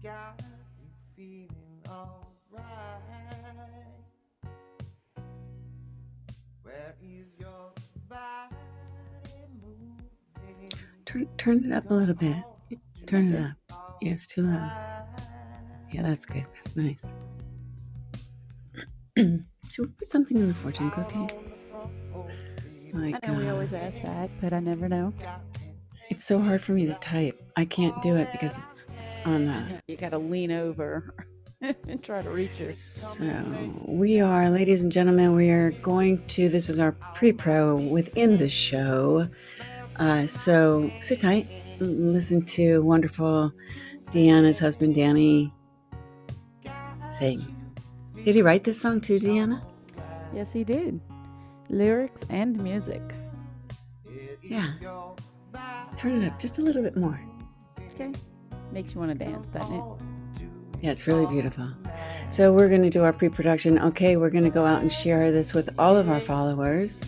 Got you feeling alright. Where is your body moving? Turn it up a little bit. Turn it up. Yeah, it's too loud. Yeah, that's good. That's nice. Should we put something in the fortune cookie? I know we always ask that, but I never know. It's so hard for me to type. I can't do it because it's on the... You got to lean over and try to reach it. So we are, ladies and gentlemen, we are going to, this is our pre-pro within the show. So sit tight, listen to wonderful Deanna's husband, Danny, sing. Did he write this song too, Deanna? Yes, he did. Lyrics and music. Yeah. Turn it up just a little bit more. Okay. Makes you want to dance, doesn't it? Yeah, it's really beautiful. So we're going to do our pre-production. Okay, we're going to go out and share this with all of our followers.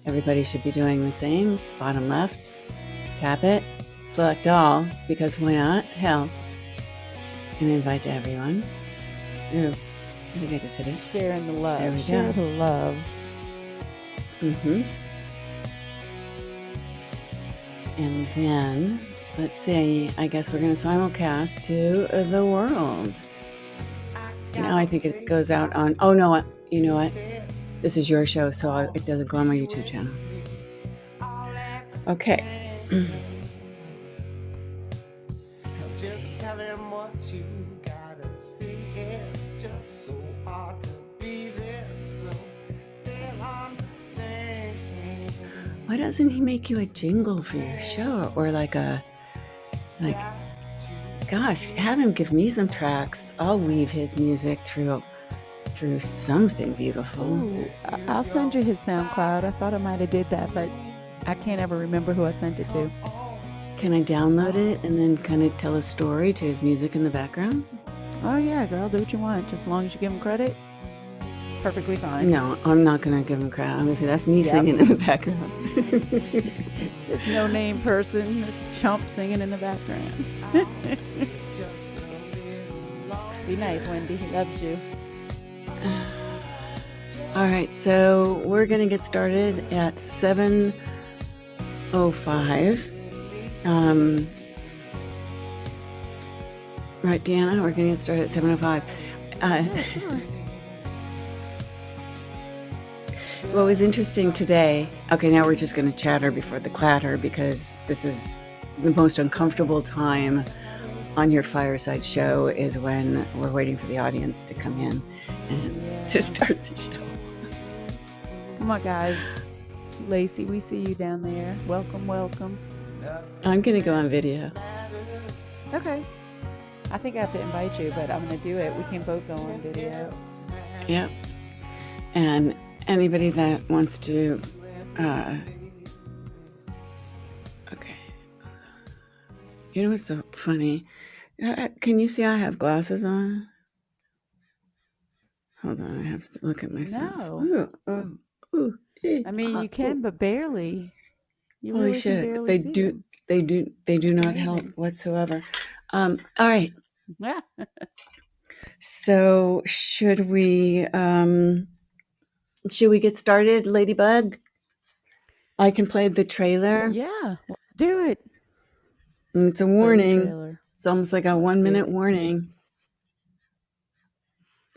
Everybody should be doing the same. Bottom left, tap it, select all, because why not? Hell. And invite to everyone. Ooh, I think I just hit it. Sharing the love. There we Share go. the love. Mm-hmm. And then, let's see, I guess we're going to simulcast to the world. Now I think it goes out on, oh no, you know what? This is your show, so it doesn't go on my YouTube channel. Okay. Let's see. Why doesn't he make you a jingle for your show? Or gosh, have him give me some tracks. I'll weave his music through something beautiful. Ooh, I'll send you his SoundCloud. I thought I might have did that, but I can't ever remember who I sent it to. Can I download it and then kind of tell a story to his music in the background? Oh yeah, girl, do what you want. Just as long as you give him credit, perfectly fine. No, I'm not going to give him credit. I'm going to say that's me singing in the background. This no-name person, this chump singing in the background. Be nice, Wendy. He loves you. All right, so we're going to get started at 7:05. Right, Deanna, we're going to get started at 7:05. What was interesting today, okay, now we're just going to chatter before the clatter because this is the most uncomfortable time on your fireside show is when we're waiting for the audience to come in and to start the show. Come on, guys. Lacey, we see you down there. Welcome, welcome. I'm going to go on video. Okay. I think I have to invite you, but I'm going to do it. We can both go on video. Yep. And anybody that wants to, okay. You know what's so funny? Can you see I have glasses on? Hold on, I have to look at myself. No. Ooh, I mean, you can, but barely. You holy really shit! can barely see They do not help whatsoever. All right. Yeah. So should we get started, Ladybug? I can play the trailer. Yeah, let's do it. And it's a warning. It's almost like a 1 minute warning.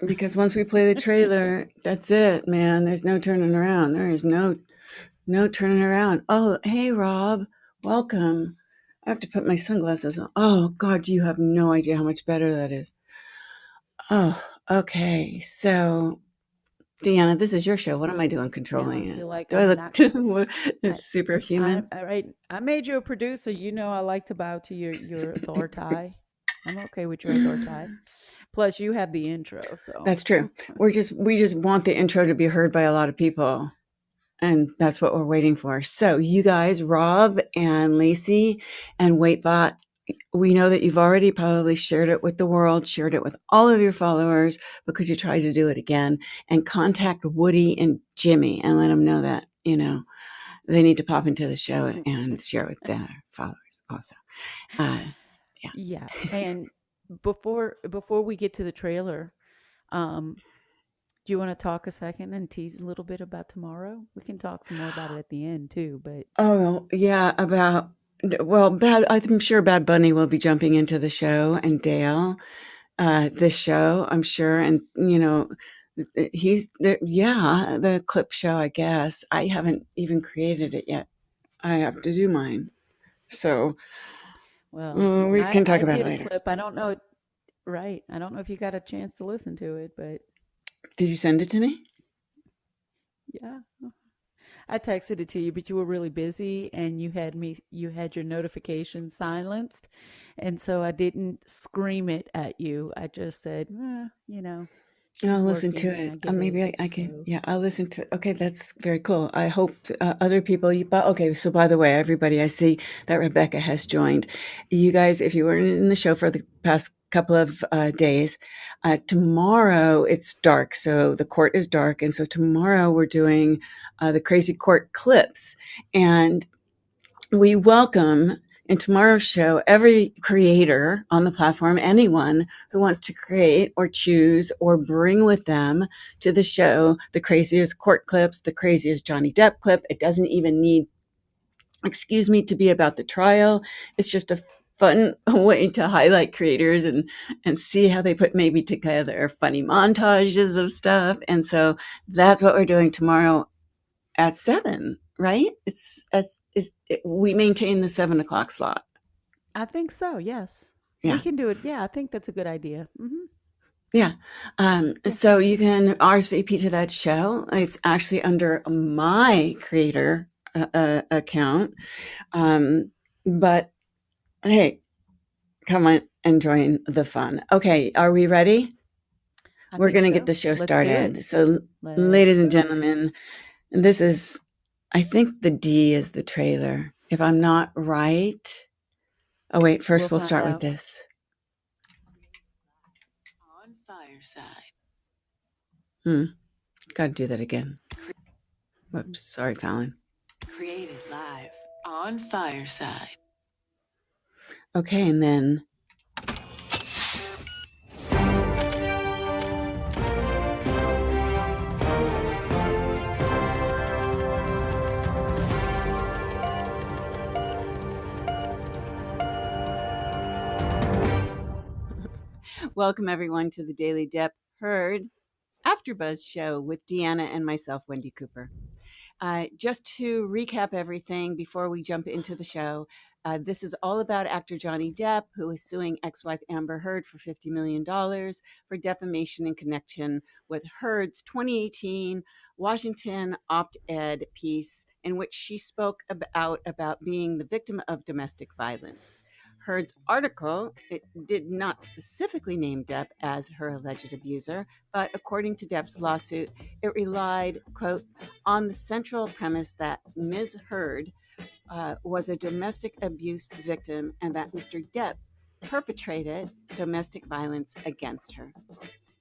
Because once we play the trailer, that's it, man. There's no turning around. There is no turning around. Oh, hey, Rob. Welcome. I have to put my sunglasses on. Oh, God, you have no idea how much better that is. Oh, okay. So, Deanna, this is your show. What am I doing controlling I it? feel like Do I I'm look not. I, it's superhuman? I made you a producer. You know I like to bow to your authority. I'm okay with your authority. Plus, you have the intro, so That's true. We just want the intro to be heard by a lot of people. And that's what we're waiting for. So you guys, Rob and Lacey and Waitbot, we know that you've already probably shared it with the world, shared it with all of your followers, but could you try to do it again and contact Woody and Jimmy and let them know that, they need to pop into the show and share with their followers also. Yeah. yeah. And before we get to the trailer, um, do you want to talk a second and tease a little bit about tomorrow? We can talk some more about it at the end too, but Oh, yeah, I'm sure Bad Bunny will be jumping into the show and Dale, this show, I'm sure. And, he's there. Yeah, the clip show, I guess. I haven't even created it yet. I have to do mine. So well, we can talk I about it did a later. clip. I don't know. Right. I don't know if you got a chance to listen to it, but Did you send it to me? yeah. I texted it to you, but you were really busy and you had your notification silenced. And so I didn't scream it at you. I just said, I'll he's listen to working and I it. get Maybe it. I can. So Yeah, I'll listen to it. Okay, that's very cool. I hope other people. Okay, so by the way, everybody, I see that Rebecca has joined. You guys, if you were in the show for the past couple of days, tomorrow it's dark, so the court is dark, and so tomorrow we're doing the crazy court clips, and we welcome in tomorrow's show every creator on the platform, anyone who wants to create or choose or bring with them to the show the craziest court clips, the craziest Johnny Depp clip. It doesn't even need, to be about the trial. It's just a fun way to highlight creators and see how they put maybe together funny montages of stuff. And so that's what we're doing tomorrow at 7, right? We maintain the 7 o'clock slot. I think so. Yes, we Yeah. can do it. Yeah, I think that's a good idea. Yeah. Yeah. So you can RSVP to that show. It's actually under my creator account. But hey, come on and join the fun. Okay. Are we ready? I We're think going to so. get the show Let's do started. it. So, Let's ladies and do it. gentlemen, this is, I think the D is the trailer. If I'm not right. Oh, wait. First, We'll we'll start find with out. this. On Fireside. Got to do that again. Whoops. Sorry, Fallon. Created live on Fireside. Okay, and then. Welcome, everyone, to the Daily DeppHeard AfterBuzz show with Deanna and myself, Wendi Cooper. Just to recap everything before we jump into the show, this is all about actor Johnny Depp, who is suing ex-wife Amber Heard for $50 million for defamation in connection with Heard's 2018 Washington op-ed piece in which she spoke about being the victim of domestic violence. Heard's article, it did not specifically name Depp as her alleged abuser, but according to Depp's lawsuit, it relied, quote, on the central premise that Ms. Heard was a domestic abuse victim and that Mr. Depp perpetrated domestic violence against her.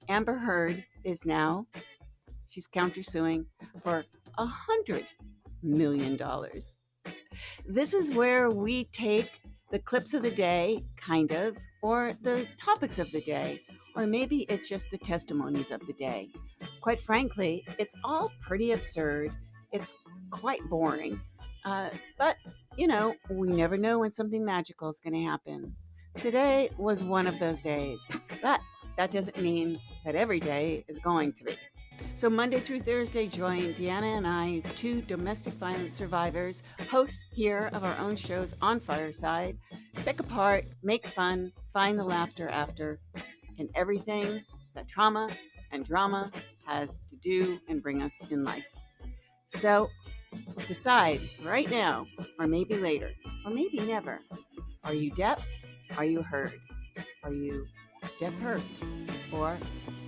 Amber Heard is now, she's countersuing for $100 million. This is where we take the clips of the day, kind of, or the topics of the day, or maybe it's just the testimonies of the day. Quite frankly, it's all pretty absurd. It's quite boring. But, we never know when something magical is going to happen. Today was one of those days, but that doesn't mean that every day is going to be. So Monday through Thursday, join Deanna and I, two domestic violence survivors, hosts here of our own shows on Fireside, pick apart, make fun, find the laughter after, and everything that trauma and drama has to do and bring us in life. So decide right now, or maybe later, or maybe never. Are you Depp? Are you heard? Are you DeppHeard? Or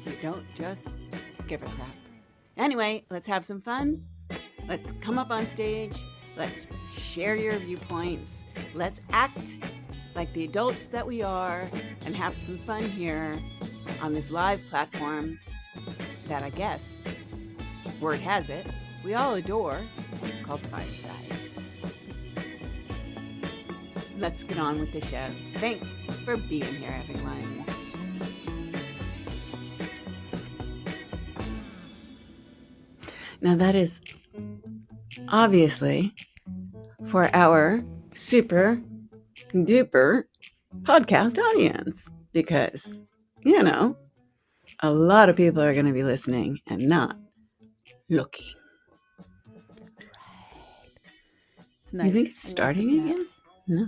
you don't just give a crap? Anyway, let's have some fun. Let's come up on stage. Let's share your viewpoints. Let's act like the adults that we are and have some fun here on this live platform that I guess, word has it, we all adore, called Fireside. Let's get on with the show. Thanks for being here, everyone. Now that is obviously for our super duper podcast audience because, you know, a lot of people are going to be listening and not looking. It's nice. You think it's starting I love the again? snaps. No.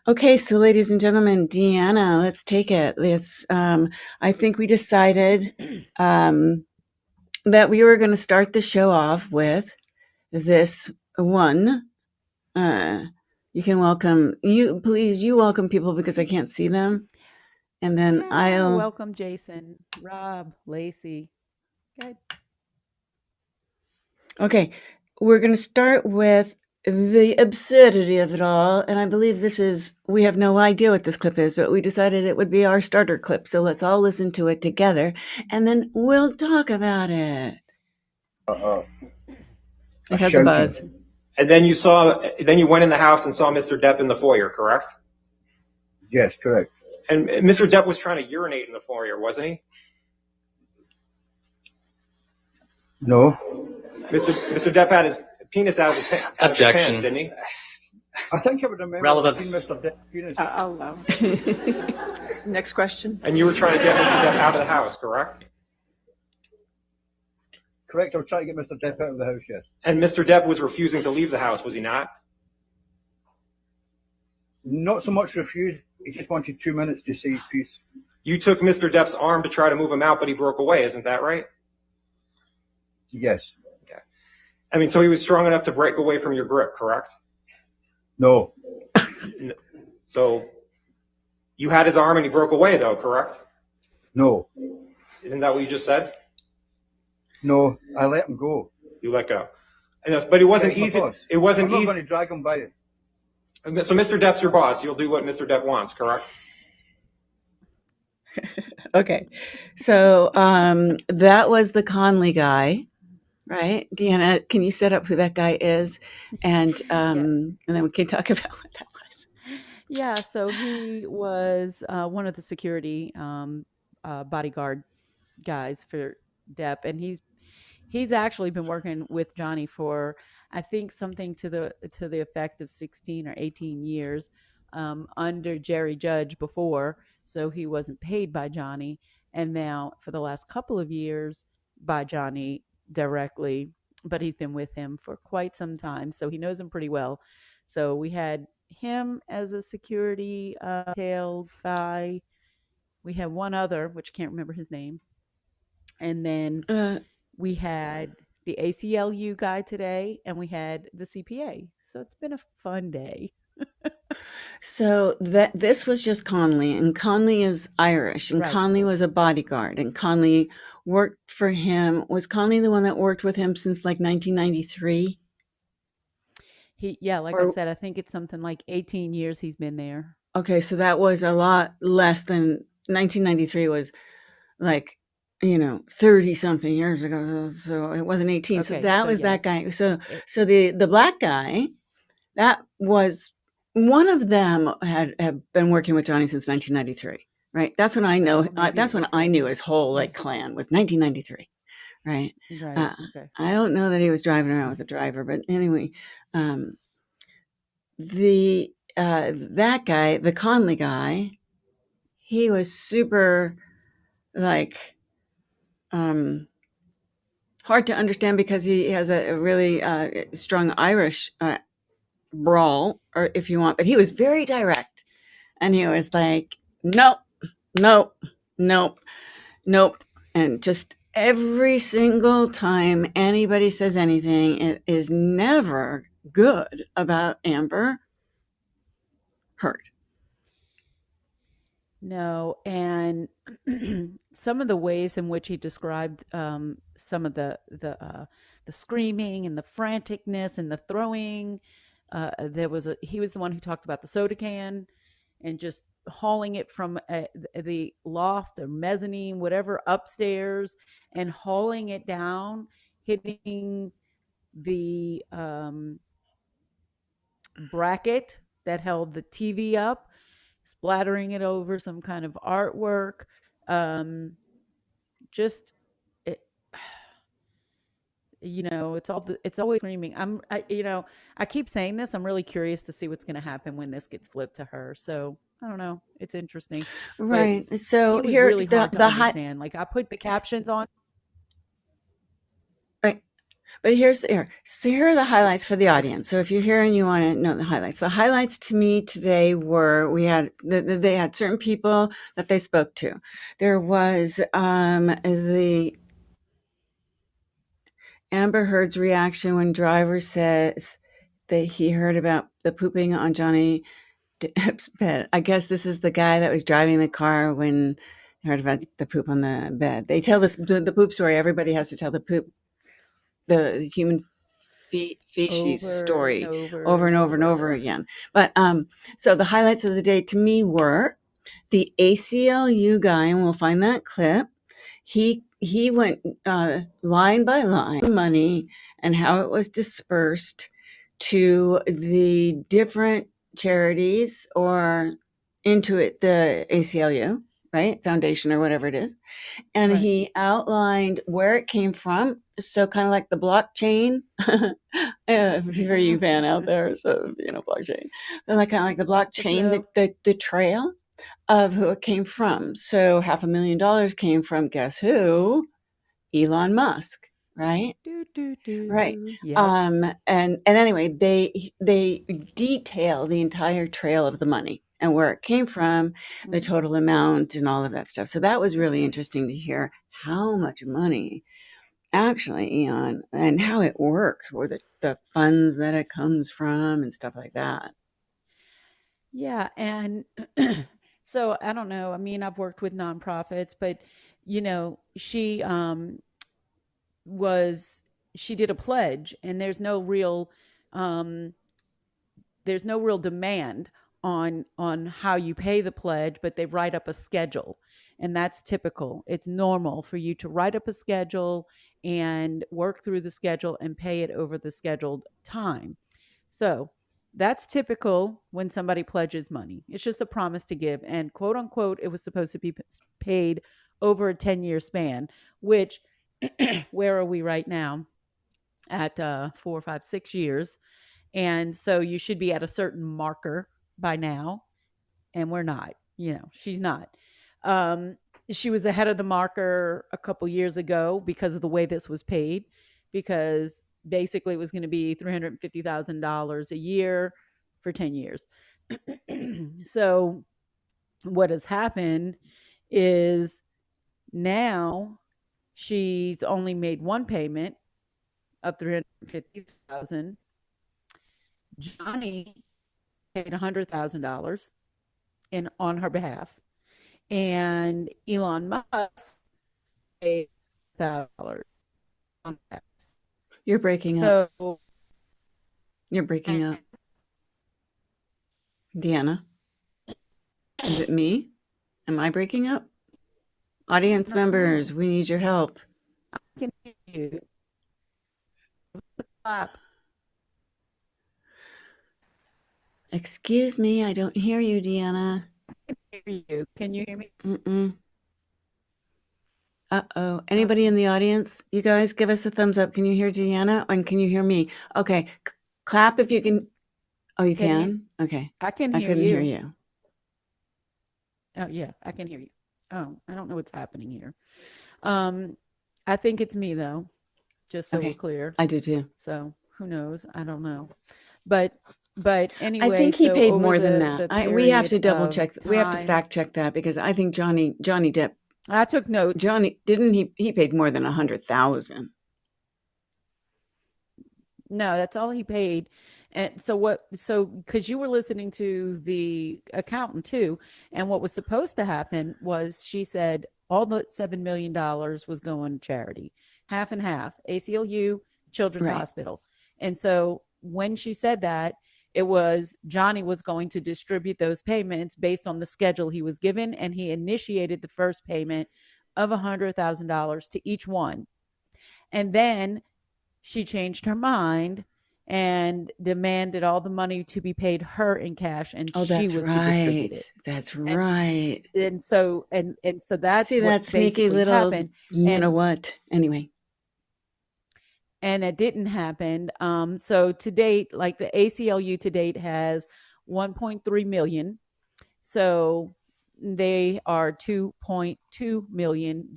Okay, so ladies and gentlemen, Deanna, let's take it. I think we decided that we were going to start the show off with this one. You can welcome you welcome people because I can't see them. And then Yeah, I'll welcome Jason, Rob, Lacey. Good. Okay, we're going to start with the absurdity of it all. And I believe we have no idea what this clip is, but we decided it would be our starter clip. So let's all listen to it together and then we'll talk about it. It has a buzz. And then you went in the house and saw Mr. Depp in the foyer, correct? Yes, correct. And Mr. Depp was trying to urinate in the foyer, wasn't he? No. Mr. Depp had his penis out of his pants, Objection. didn't he? I think I would remember Relevance. seeing Mr. Depp penis. I'll allow. Next question. And you were trying to get Mr. Depp out of the house, correct? Correct, I was trying to get Mr. Depp out of the house, yes. And Mr. Depp was refusing to leave the house, was he not? Not so much refused, he just wanted 2 minutes to say his piece. You took Mr. Depp's arm to try to move him out, but he broke away, isn't that right? Yes. Okay. I mean, so he was strong enough to break away from your grip, correct? No. So you had his arm and he broke away, though, correct? No. Isn't that what you just said? No, I let him go. You let go. But it wasn't He's my easy. boss. It wasn't I'm not easy. going to drag him by it. So Mr. Depp's your boss. You'll do what Mr. Depp wants, correct? Okay. So that was the Conley guy, right? Deanna, can you set up who that guy is? And then we can talk about what that was. Yeah, so he was one of the security bodyguard guys for Depp, and he's actually been working with Johnny for, I think, something to the effect of 16 or 18 years under Jerry Judge before, so he wasn't paid by Johnny, and now for the last couple of years by Johnny directly, but he's been with him for quite some time, so he knows him pretty well. So we had him as a security tail guy. We had one other, which I can't remember his name. And then we had the ACLU guy today, and we had the CPA. So it's been a fun day. So this was just Conley, and Conley is Irish, and Right. Conley was a bodyguard, and Conley worked for him. Was Conley the one that worked with him since like 1993? Like I said, I think it's something like 18 years he's been there. Okay, so that was a lot less than 1993 was like, 30 something years ago. So it wasn't 18. So Okay, that so was that yes. guy. So the black guy, that was one of them had been working with Johnny since 1993, right? That's when I know. maybe That's it when was- I knew his whole like clan was 1993, right? Right. Okay. I don't know that he was driving around with a driver, but anyway, that guy, the Conley guy, he was super like hard to understand because he has a really strong Irish brawl, or if you want, but he was very direct, and he was like, nope, nope, nope, nope, and just every single time anybody says anything, it is never good about Amber Heard. No, and some of the ways in which he described some of the screaming and the franticness and the throwing. He was the one who talked about the soda can and just hauling it from the loft or mezzanine, whatever, upstairs, and hauling it down, hitting the bracket that held the TV up, splattering it over some kind of artwork. Just it, it's always screaming. I keep saying this. I'm really curious to see what's going to happen when this gets flipped to her. So I don't know. It's interesting, Right. but So it was here, really hard to the understand. Like I put the captions on. right. But so here are the highlights for the audience. So if you're here and you want to know the highlights to me today were they had certain people that they spoke to. There was the Amber Heard's reaction when Driver says that he heard about the pooping on Johnny Depp's bed. I guess this is the guy that was driving the car when he heard about the poop on the bed. They tell the poop story. Everybody has to tell the human feces story over and over and over again. But so the highlights of the day to me were the ACLU guy, and we'll find that clip. He went line by line money and how it was dispersed to the different charities or into it, the ACLU, right? Foundation or whatever it is. And Right. he outlined where it came from. So kind of like the blockchain, for you fan out there, so blockchain, but like kind of like the blockchain, the trail of who it came from. So $500,000 came from, guess who? Elon Musk, right? Right. Yep. And anyway, they detail the entire trail of the money and where it came from, the total amount, and all of that stuff. So that was really interesting to hear how much money actually, Eon, and how it works, or the funds that it comes from and stuff like that. Yeah, and so I don't know. I mean, I've worked with nonprofits, but she she did a pledge, and there's no real demand on how you pay the pledge, but they write up a schedule, and that's typical. It's normal for you to write up a schedule and work through the schedule and pay it over the scheduled time. So that's typical when somebody pledges money. It's just a promise to give, and quote unquote, it was supposed to be paid over a 10-year span, which where are we right now? At 4, 5, 6 years. And so you should be at a certain marker by now, and we're not. She's not. She was ahead of the marker a couple years ago because of the way this was paid, because basically it was going to be $350,000 a year for 10 years. So what has happened is now she's only made one payment of $350,000. Johnny paid $100,000 on her behalf, and Elon Musk paid $1,000 on that. You're breaking up. So You're breaking up. Deanna, is it me? Am I breaking up? Audience members, we need your help. I can hear you. Clap. Excuse me, I don't hear you, Deanna. I can hear you. Can you hear me? Mm-mm. Uh-oh. Anybody in the audience? You guys, give us a thumbs up. Can you hear Deanna? And can you hear me? Okay. Clap if you can. Oh, you can? Okay. I can I hear couldn't you. hear you. Oh, yeah, I can hear you. Oh, I don't know what's happening here. I think it's me though. just so we're Okay. clear. I do too. So who knows? I don't know. But I anyway, think he so paid over more than the that. We have period to double of check. We have to time, fact check that because I think Johnny Depp, I took notes. Johnny didn't he paid more than 100,000. No, that's all he paid. And so because you were listening to the accountant too, and what was supposed to happen was she said all the $7 million was going to charity, half and half, ACLU, Children's Right. Hospital. And so when she said that, it was Johnny was going to distribute those payments based on the schedule he was given, and he initiated the first payment of $100,000 to each one. And then she changed her mind and demanded all the money to be paid her in cash, and Oh, she that's was to distribute right. it. That's And right. so that's See what that sneaky basically little, happened. you know And what? Anyway, it didn't happen. So to date, like the ACLU to date has 1.3 million. So they are $2.2 million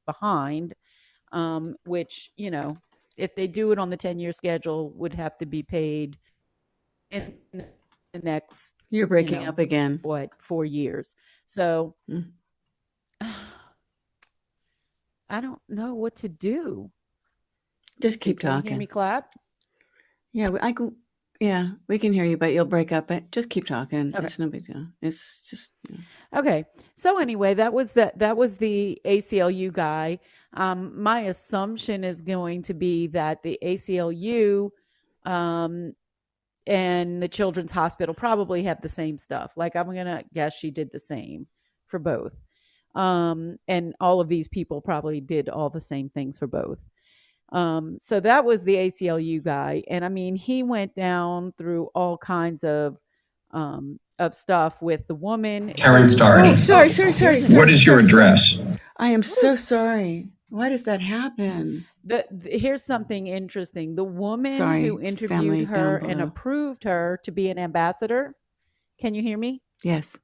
behind, which, if they do it on the 10-year schedule, would have to be paid in the next, you're breaking up again. 4 years. So Mm. I don't know what to do. Just See, keep can you hear me talking. clap? Yeah, I can. Yeah, we can hear you, but you'll break up. But just keep talking. Okay. It's no big deal. It's just. Okay. So anyway, that was the ACLU guy. My assumption is going to be that the ACLU and the Children's Hospital probably have the same stuff. Like I'm gonna guess she did the same for both. And all of these people probably did all the same things for both. So that was the ACLU guy, and I mean, he went down through all kinds of stuff with the woman. Terrence Oh, Doherty. sorry. What is your address? I am so sorry. Why does that happen? Here's something interesting. The woman Sorry, who family interviewed her down and below. approved her to be an ambassador. Can you hear me? Yes.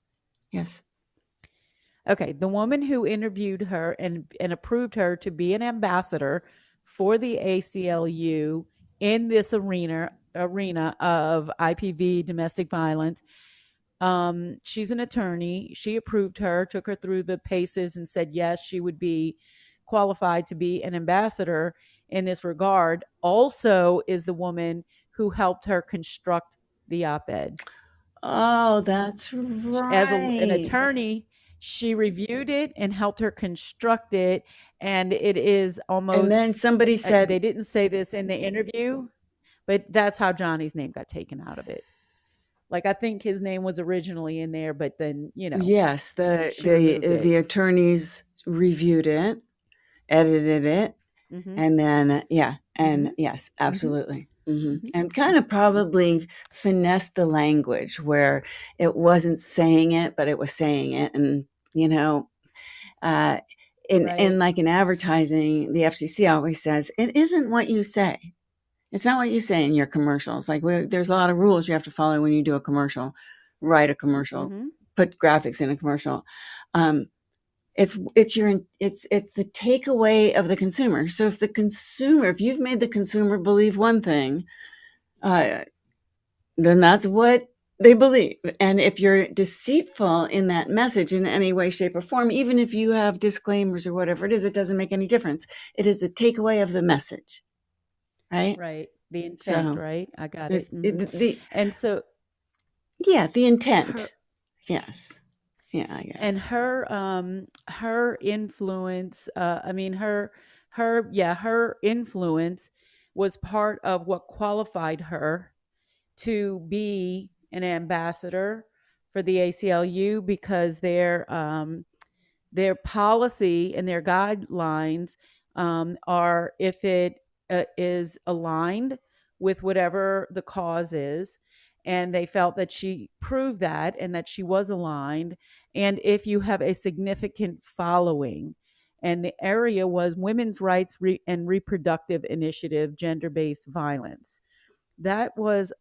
Okay, the woman who interviewed her and approved her to be an ambassador for the ACLU in this arena of IPV domestic violence. She's an attorney. She approved her, took her through the paces, and said yes, she would be qualified to be an ambassador in this regard. Also, is the woman who helped her construct the op-ed. Oh, that's right. As an attorney, she reviewed it and helped her construct it, and it is almost. And then somebody said they didn't say this in the interview, but that's how Johnny's name got taken out of it. Like I think his name was originally in there, but then yes, she removed it. the attorneys reviewed it, edited it, and then yes, absolutely. And kind of probably finessed the language where it wasn't saying it, but it was saying it. And, in like in advertising, the FCC always says, it isn't what you say. It's not what you say in your commercials. Like there's a lot of rules you have to follow when you do a commercial, write a commercial, put graphics in a commercial. It's the takeaway of the consumer. So if you've made the consumer believe one thing, then that's what they believe. And if you're deceitful in that message in any way, shape, or form, even if you have disclaimers or whatever it is, it doesn't make any difference. It is the takeaway of the message, right? Right. The intent, So, right? I got This- it. And so yeah, the intent. Yes. Yeah, I guess. and her influence, her influence was part of what qualified her to be an ambassador for the ACLU, because their policy and their guidelines are, if it is aligned with whatever the cause is, and they felt that she proved that and that she was aligned, and if you have a significant following. And the area was women's rights and reproductive initiative, gender-based violence. That was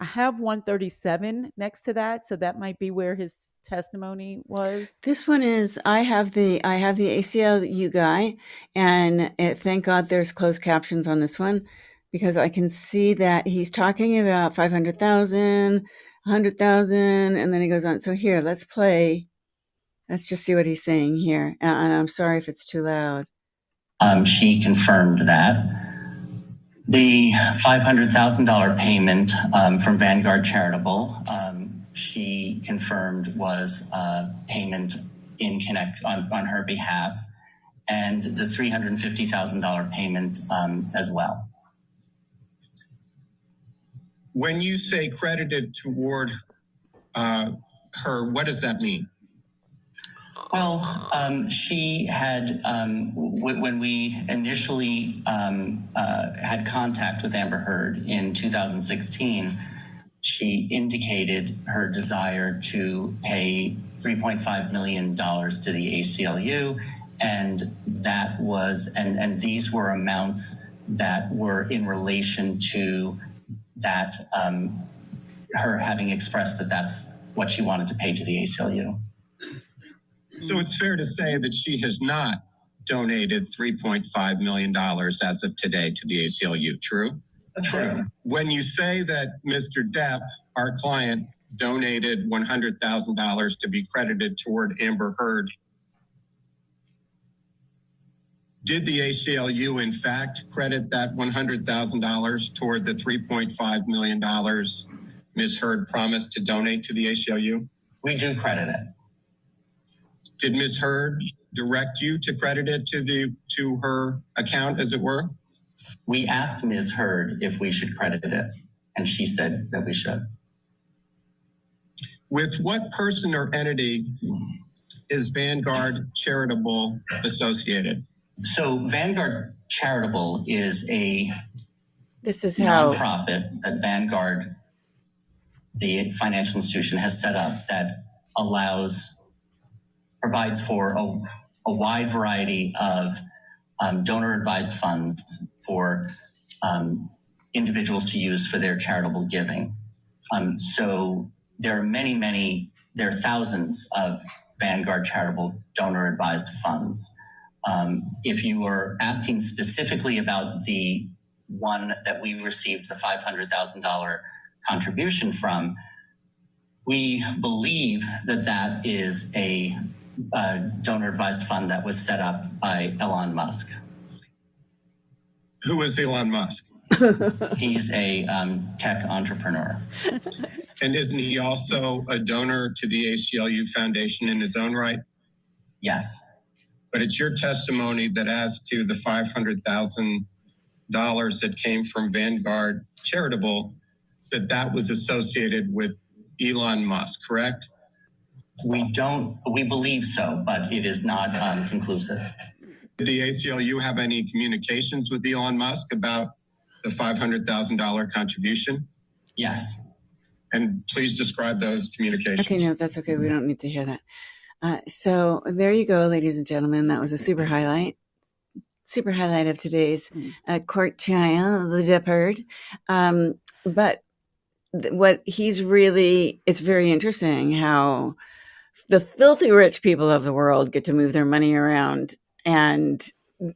I have 137 next to that, so that might be where his testimony was. This one is I have the ACLU guy, and thank God there's closed captions on this one because I can see that he's talking about 500,000, 100,000, and then he goes on. So here, let's play. Let's just see what he's saying here. And I'm sorry if it's too loud. She confirmed that. The $500,000 payment from Vanguard Charitable, she confirmed was a payment on her behalf, and the $350,000 payment as well. When you say credited toward her, what does that mean? Well, she had, when we initially had contact with Amber Heard in 2016, she indicated her desire to pay $3.5 million to the ACLU. And that was, and these were amounts that were in relation to that, her having expressed that that's what she wanted to pay to the ACLU. So it's fair to say that she has not donated $3.5 million as of today to the ACLU, true? True. When you say that Mr. Depp, our client, donated $100,000 to be credited toward Amber Heard, did the ACLU in fact credit that $100,000 toward the $3.5 million Ms. Heard promised to donate to the ACLU? We do credit it. Did Ms. Heard direct you to credit it to her account, as it were? We asked Ms. Heard if we should credit it, and she said that we should. With what person or entity is Vanguard Charitable associated? So Vanguard Charitable is a This is how nonprofit that Vanguard, the financial institution, has set up that provides for a wide variety of donor-advised funds for individuals to use for their charitable giving. So there are thousands of Vanguard charitable donor-advised funds. If you are asking specifically about the one that we received the $500,000 contribution from, we believe that that is a donor-advised fund that was set up by Elon Musk. Who is Elon Musk? He's a tech entrepreneur. And isn't he also a donor to the ACLU Foundation in his own right? Yes. But it's your testimony that as to the $500,000 that came from Vanguard Charitable, that was associated with Elon Musk, correct? We believe so, but it is not conclusive. Did the ACLU have any communications with Elon Musk about the $500,000 contribution? Yes. And please describe those communications. Okay, no, that's okay. We don't need to hear that. So there you go, ladies and gentlemen. That was a super highlight of today's court trial, the DeppHeard. But what he's really, it's very interesting how the filthy rich people of the world get to move their money around. And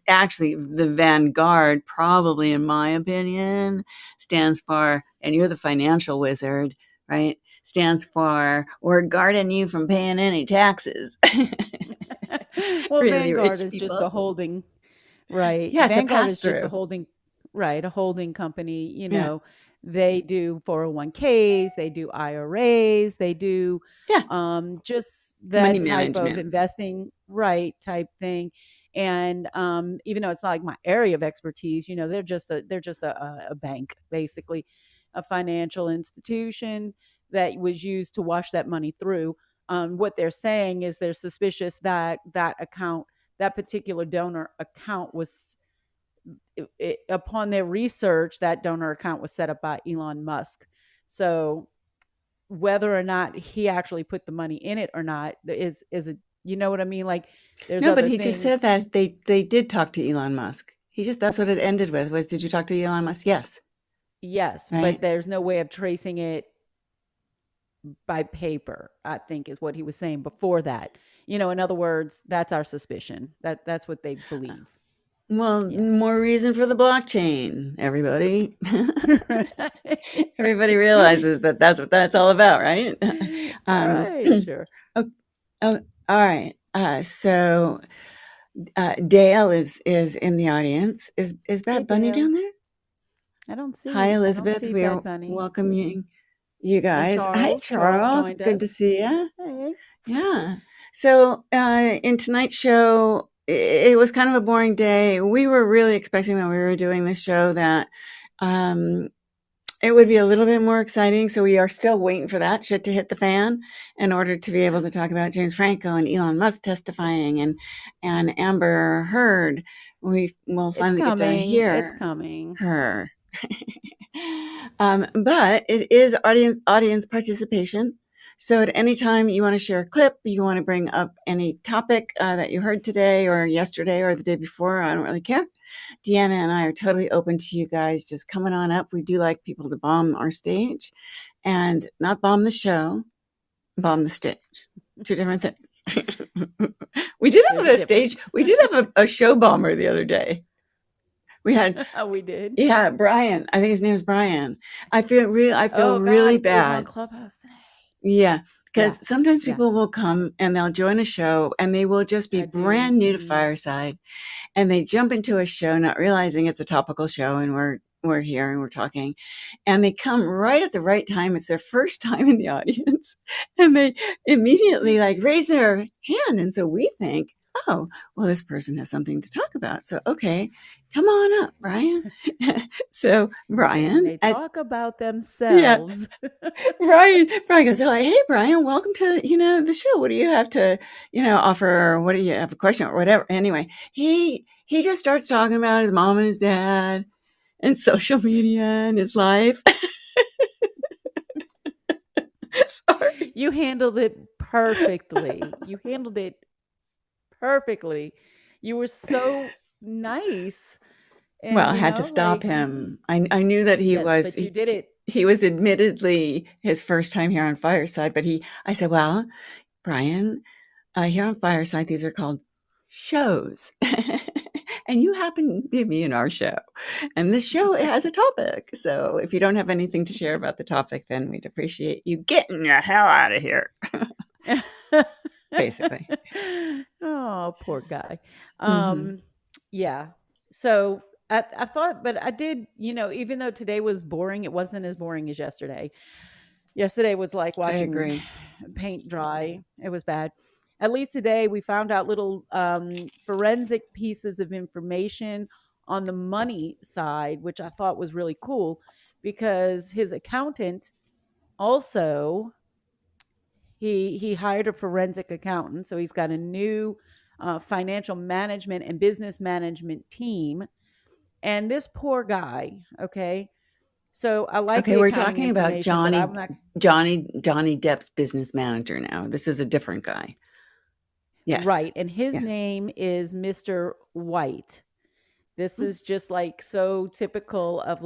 actually, the Vanguard, probably in my opinion, stands for, and you're the financial wizard, right? Stands for, we're guarding you from paying any taxes. Well, Really Vanguard rich is just people. a holding, right? Yeah, it's a Vanguard is just pass-through. a holding, right? A holding company. You know, they do 401ks, they do IRAs, they do just that Money type of management. investing, right? Type thing. And even though it's not like my area of expertise, you know, they're just a bank, basically, a financial institution that was used to wash that money through. What they're saying is they're suspicious that that particular donor account was, upon their research, that donor account was set up by Elon Musk. So whether or not he actually put the money in it or not is a, you know what I mean? Like, there's No, other but he things. just said that they did talk to Elon Musk. That's what it ended with, was, did you talk to Elon Musk? Yes. Yes, right? but there's no way of tracing it by paper, I think is what he was saying before that. In other words, that's our suspicion. That's what they believe. Well, Yeah. more reason for the blockchain, everybody. Right. Everybody realizes that that's what that's all about, right? Right, sure. Oh, all right. So Dale is in the audience. Is Hey, Bad Bunny Dale. down there? I don't Hi, see Elizabeth. We are Bad Bunny. welcoming you And guys. Hi, Charles Charles. joined Good to us. see you. Hey. Yeah. So in tonight's show, it was kind of a boring day. We were really expecting when we were doing this show that it would be a little bit more exciting. So we are still waiting for that shit to hit the fan in order to be able to talk about James Franco and Elon Musk testifying and Amber Heard. We will finally get to hear It's coming. her. But it is audience participation. So at any time you want to share a clip, you want to bring up any topic that you heard today or yesterday or the day before, I don't really care. Deanna and I are totally open to you guys just coming on up. We do like people to bomb our stage and not bomb the show, bomb the stage. Two different things. We did have a stage. We did have a show bomber the other day. We had. Oh, we did. Yeah, Brian. I think his name is Brian. I feel really God, bad. He was on Clubhouse today. Yeah, because sometimes people will come and they'll join a show and they will just be brand new to Fireside, and they jump into a show not realizing it's a topical show and we're here and we're talking, and they come right at the right time. It's their first time in the audience, and they immediately raise their hand, and so we think, oh, well, this person has something to talk about. So, okay, come on up, Brian. So, Brian. They talk about themselves. Yeah. Brian goes, oh, hey, Brian, welcome to, the show. What do you have to, offer? What do you have a question or whatever? Anyway, he just starts talking about his mom and his dad and social media and his life. Sorry. You handled it perfectly. You were so nice. And, well, I had to stop him. I knew that he was. But you did it. He was admittedly his first time here on Fireside, but I said, well, Brian, here on Fireside, these are called shows. And you happen to be in our show. And this show has a topic. So if you don't have anything to share about the topic, then we'd appreciate you getting the hell out of here. Basically. Oh, poor guy. Mm-hmm. Yeah. So I thought, but I did, even though today was boring, it wasn't as boring as yesterday. Yesterday was like watching paint dry. It was bad. At least today we found out little forensic pieces of information on the money side, which I thought was really cool because his accountant also, he hired a forensic accountant. So he's got a new financial management and business management team. And this poor guy, okay. So I like. Okay, we're talking about Johnny Depp's business manager now. This is a different guy. Yes. Right. And his name is Mr. White. This is just so typical of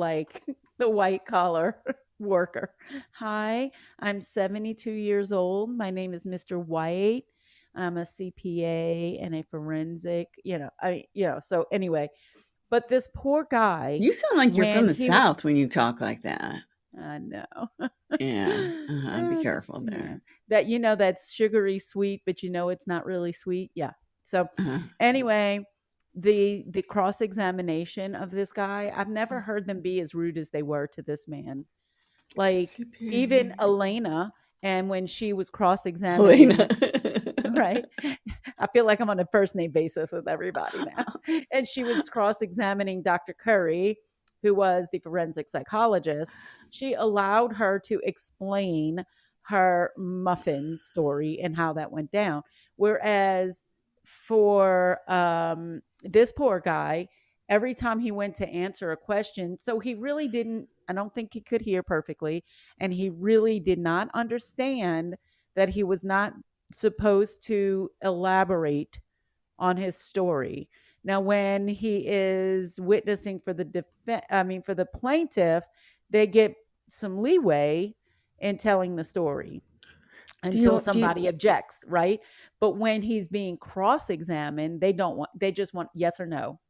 the white collar worker. Hi, I'm 72 years old. My name is Mr. White. I'm a CPA and a forensic, so anyway, but this poor guy. You sound like you're from the South when you talk like that. I know. Yeah. Be careful there. That, that's sugary sweet, but it's not really sweet. Yeah. So anyway, the cross-examination of this guy, I've never heard them be as rude as they were to this man. Even Elena, and when she was cross-examining, right? I feel like I'm on a first name basis with everybody now. And she was cross-examining Dr. Curry, who was the forensic psychologist. She allowed her to explain her muffin story and how that went down. Whereas for this poor guy, every time he went to answer a question, so he really didn't, I don't think he could hear perfectly, and he really did not understand that he was not supposed to elaborate on his story. Now, when he is witnessing for the plaintiff, they get some leeway in telling the story until somebody objects, right? But when he's being cross-examined, they just want yes or no.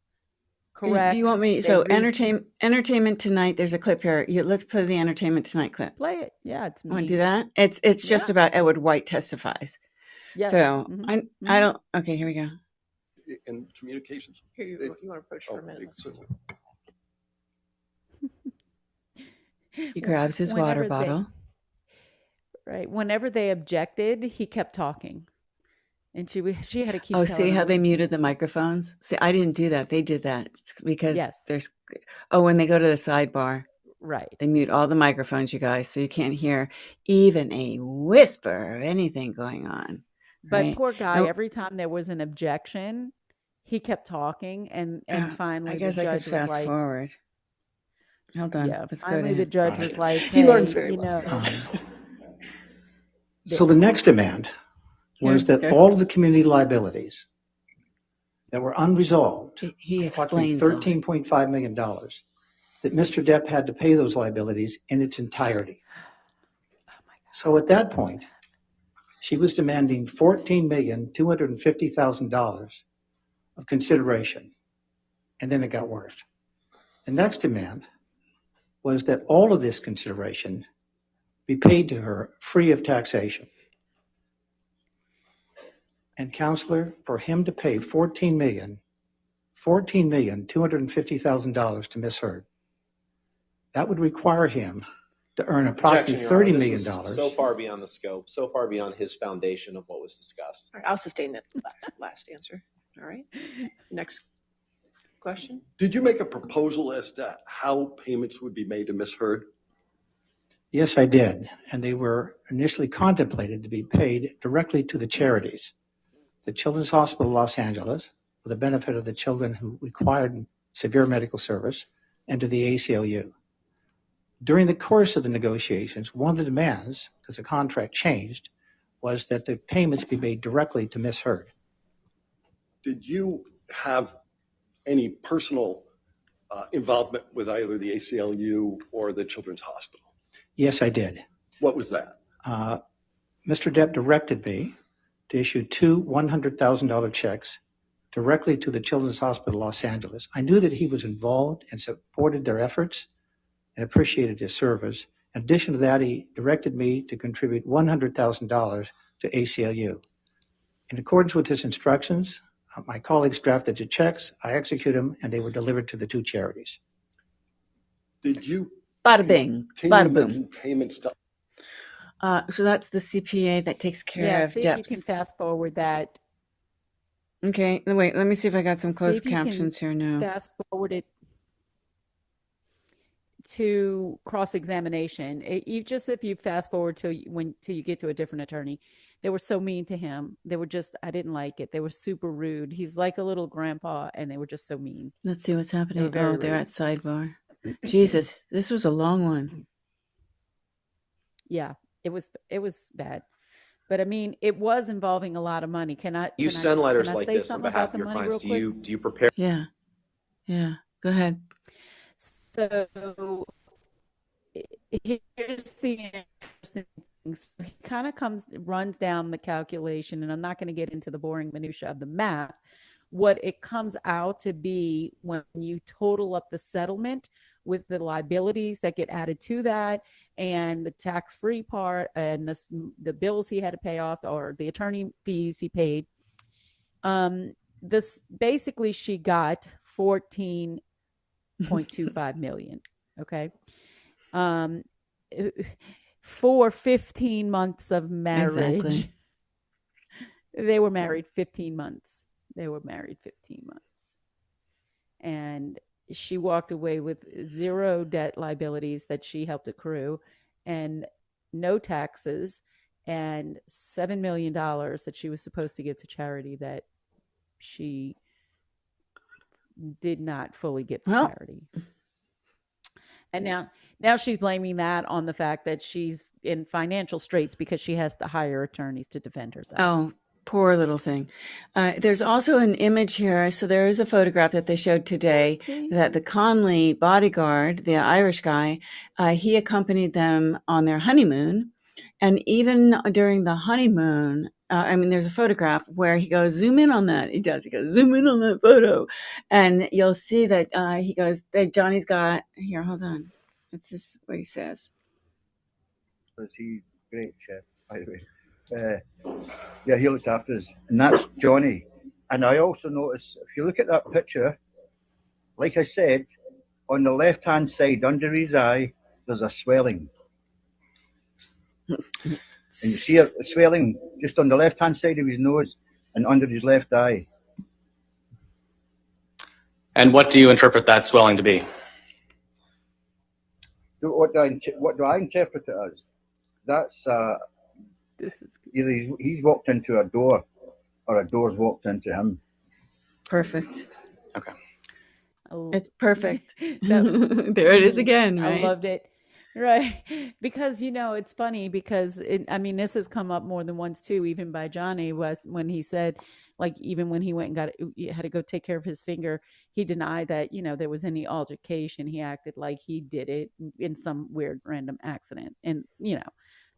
Correct. Do you want me? So entertainment tonight. There's a clip here. Let's play the entertainment tonight clip. Play it. Yeah, it's me. Want to do that? It's just about Edward White testifies. Yes. So I don't. Okay, here we go. In communications. Here, you want to approach for a minute. He grabs his water bottle. Right. Whenever they objected, he kept talking. And she had to keep Oh, telling see how them. they muted the microphones? See, I didn't do that. They did that because Yes. when they go to the sidebar, Right. they mute all the microphones, you guys, so you can't hear even a whisper of anything going on. But right? poor guy, every time there was an objection, he kept talking, and finally I guess the I judge could was fast like, forward. Hold on. yeah, Let's go finally to the him. judge was like, He hey, learns very well. So the next demand was that all of the community liabilities that were unresolved, He approximately explains all. $13.5 million, that Mr. Depp had to pay those liabilities in its entirety. So at that point, she was demanding $14,250,000 of consideration. And then it got worse. The next demand was that all of this consideration be paid to her free of taxation. And counselor, for him to pay $14,250,000 to Miss Heard, that would require him to earn approximately $30 million. So far beyond the scope, so far beyond his foundation of what was discussed. All right, I'll sustain that last answer. All right. Next question. Did you make a proposal as to how payments would be made to Miss Heard? Yes, I did. And they were initially contemplated to be paid directly to the charities. The Children's Hospital of Los Angeles, for the benefit of the children who required severe medical service, and to the ACLU. During the course of the negotiations, one of the demands, because the contract changed, was that the payments be made directly to Miss Heard. Did you have any personal involvement with either the ACLU or the Children's Hospital? Yes, I did. What was that? Mr. Depp directed me to issue two $100,000 checks directly to the Children's Hospital Los Angeles. I knew that he was involved and supported their efforts and appreciated his service. In addition to that, he directed me to contribute $100,000 to ACLU. In accordance with his instructions, my colleagues drafted the checks, I executed them, and they were delivered to the two charities. Did you Bada bing, bada boom. Payments to So that's the CPA that takes care of see if you can Depp's. fast forward that. Okay, wait, let me see if I got some See closed if you can captions here now. Fast forward it to cross-examination. If you fast forward till you get to a different attorney, they were so mean to him. They were just, I didn't like it. They were super rude. He's like a little grandpa, and they were just so mean. Let's see what's happening. very Oh, they're rude. at sidebar. Jesus, this was a long one. Yeah, it was bad. But I mean, it was involving a lot of money. You send letters like say this on something behalf about of your the money clients. real Do you prepare? Yeah. Go ahead. So here's the interesting thing. So he kind of runs down the calculation, and I'm not going to get into the boring minutia of the math. What it comes out to be when you total up the settlement with the liabilities that get added to that, and the tax-free part, and the bills he had to pay off, or the attorney fees he paid. This basically, she got $14.25 million. Okay. For 15 months of marriage. Exactly. They were married 15 months. And she walked away with zero debt liabilities that she helped accrue, and no taxes, and $7 million that she was supposed to give to charity that she did not fully give to charity. And now she's blaming that on the fact that she's in financial straits because she has to hire attorneys to defend herself. Oh, Poor little thing. There's also an image here. So there is a photograph that they showed today that the Conley bodyguard, the Irish guy, he accompanied them on their honeymoon. And even during the honeymoon, there's a photograph where he goes, zoom in on that. He does. He goes, zoom in on that photo. And you'll see that he goes, that Johnny's got, here, hold on. It's just what he says. Was he great chef, by the way? Yeah, he looked after us, and that's Johnny. And I also noticed, if you look at that picture, like I said, on the left-hand side under his eye, there's a swelling. And you see a swelling just on the left-hand side of his nose and under his left eye. And what do you interpret that swelling to be? What do I interpret it as? That's This is either he's walked into a door or a door's walked into him. Perfect. Okay. It's perfect. There it is again, right? I loved it. Right. Because, it's funny because this has come up more than once too, even by Johnny, was when he said, like, even when he went and had to go take care of his finger, he denied that, there was any altercation. He acted like he did it in some weird random accident. And,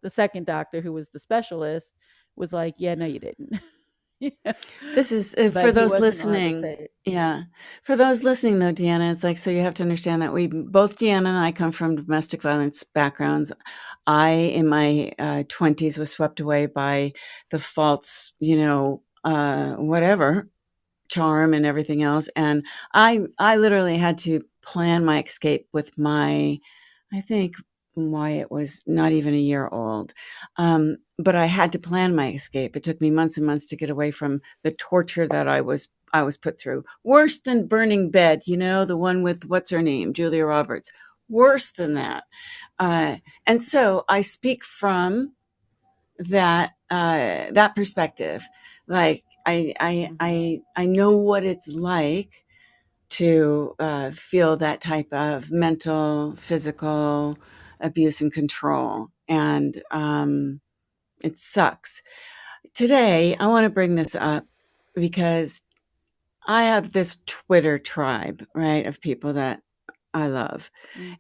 the second doctor, who was the specialist, was like, yeah, no, you didn't. This is But for he those wasn't allowed to listening. say it. Yeah. For those listening, though, Deanna, it's like, so you have to understand that both Deanna and I come from domestic violence backgrounds. I, in my 20s, was swept away by the false, whatever, charm and everything else. And I literally had to plan my escape with I think Wyatt was not even a year old. But I had to plan my escape. It took me months and months to get away from the torture that I was put through. Worse than burning bed, the one with, what's her name? Julia Roberts. Worse than that. And so I speak from that perspective. Like I know what it's like to feel that type of mental, physical abuse and control. And it sucks. Today, I want to bring this up because I have this Twitter tribe, right, of people that I love.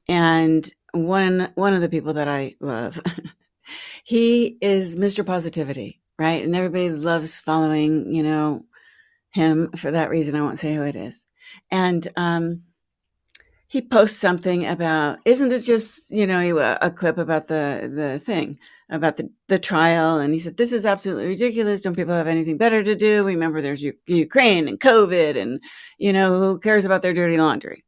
And one of the people that I love, he is Mr. Positivity, right? And everybody loves following, him for that reason. I won't say who it is. And he posts something about, isn't this just, a clip about the thing, about the trial. And he said, this is absolutely ridiculous. Don't people have anything better to do? Remember, there's Ukraine and COVID and, who cares about their dirty laundry?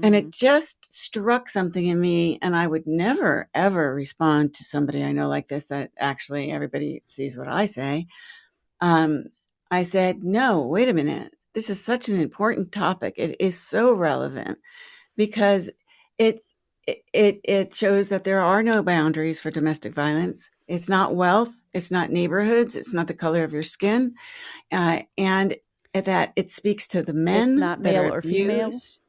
And it just struck something in me. And I would never, ever respond to somebody I know like this, that actually everybody sees what I say. I said, no, wait a minute. This is such an important topic. It is so relevant because it shows that there are no boundaries for domestic violence. It's not wealth. It's not neighborhoods. It's not the color of your skin. And that it speaks to the men. It's not that male are or female. abused.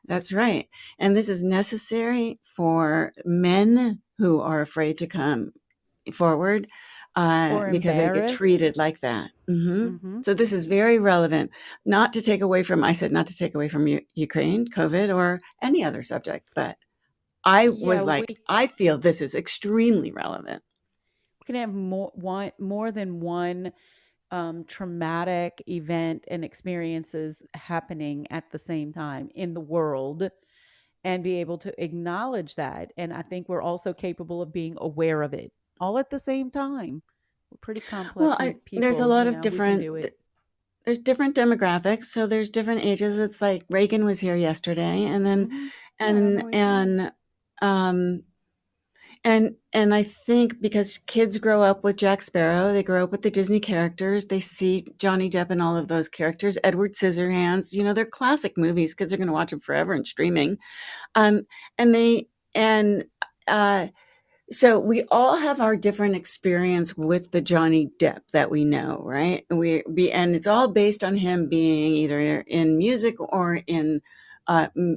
That's right. And this is necessary for men who are afraid to come forward Or because they get embarrassed. treated like that. So this is very relevant, not to take away from Ukraine, COVID, or any other subject, but I was like, I feel this is extremely relevant. We can have more than one traumatic event and experiences happening at the same time in the world and be able to acknowledge that. And I think we're also capable of being aware of it all at the same time. We're pretty complex people. There's a lot of we can different, do it. there's different demographics. So there's different ages. It's like Reagan was here yesterday, and then, and I think because kids grow up with Jack Sparrow, they grow up with the Disney characters. They see Johnny Depp and all of those characters, Edward Scissorhands. They're classic movies. Kids are going to watch them forever and streaming. So we all have our different experience with the Johnny Depp that we know, right? And it's all based on him being either in music or in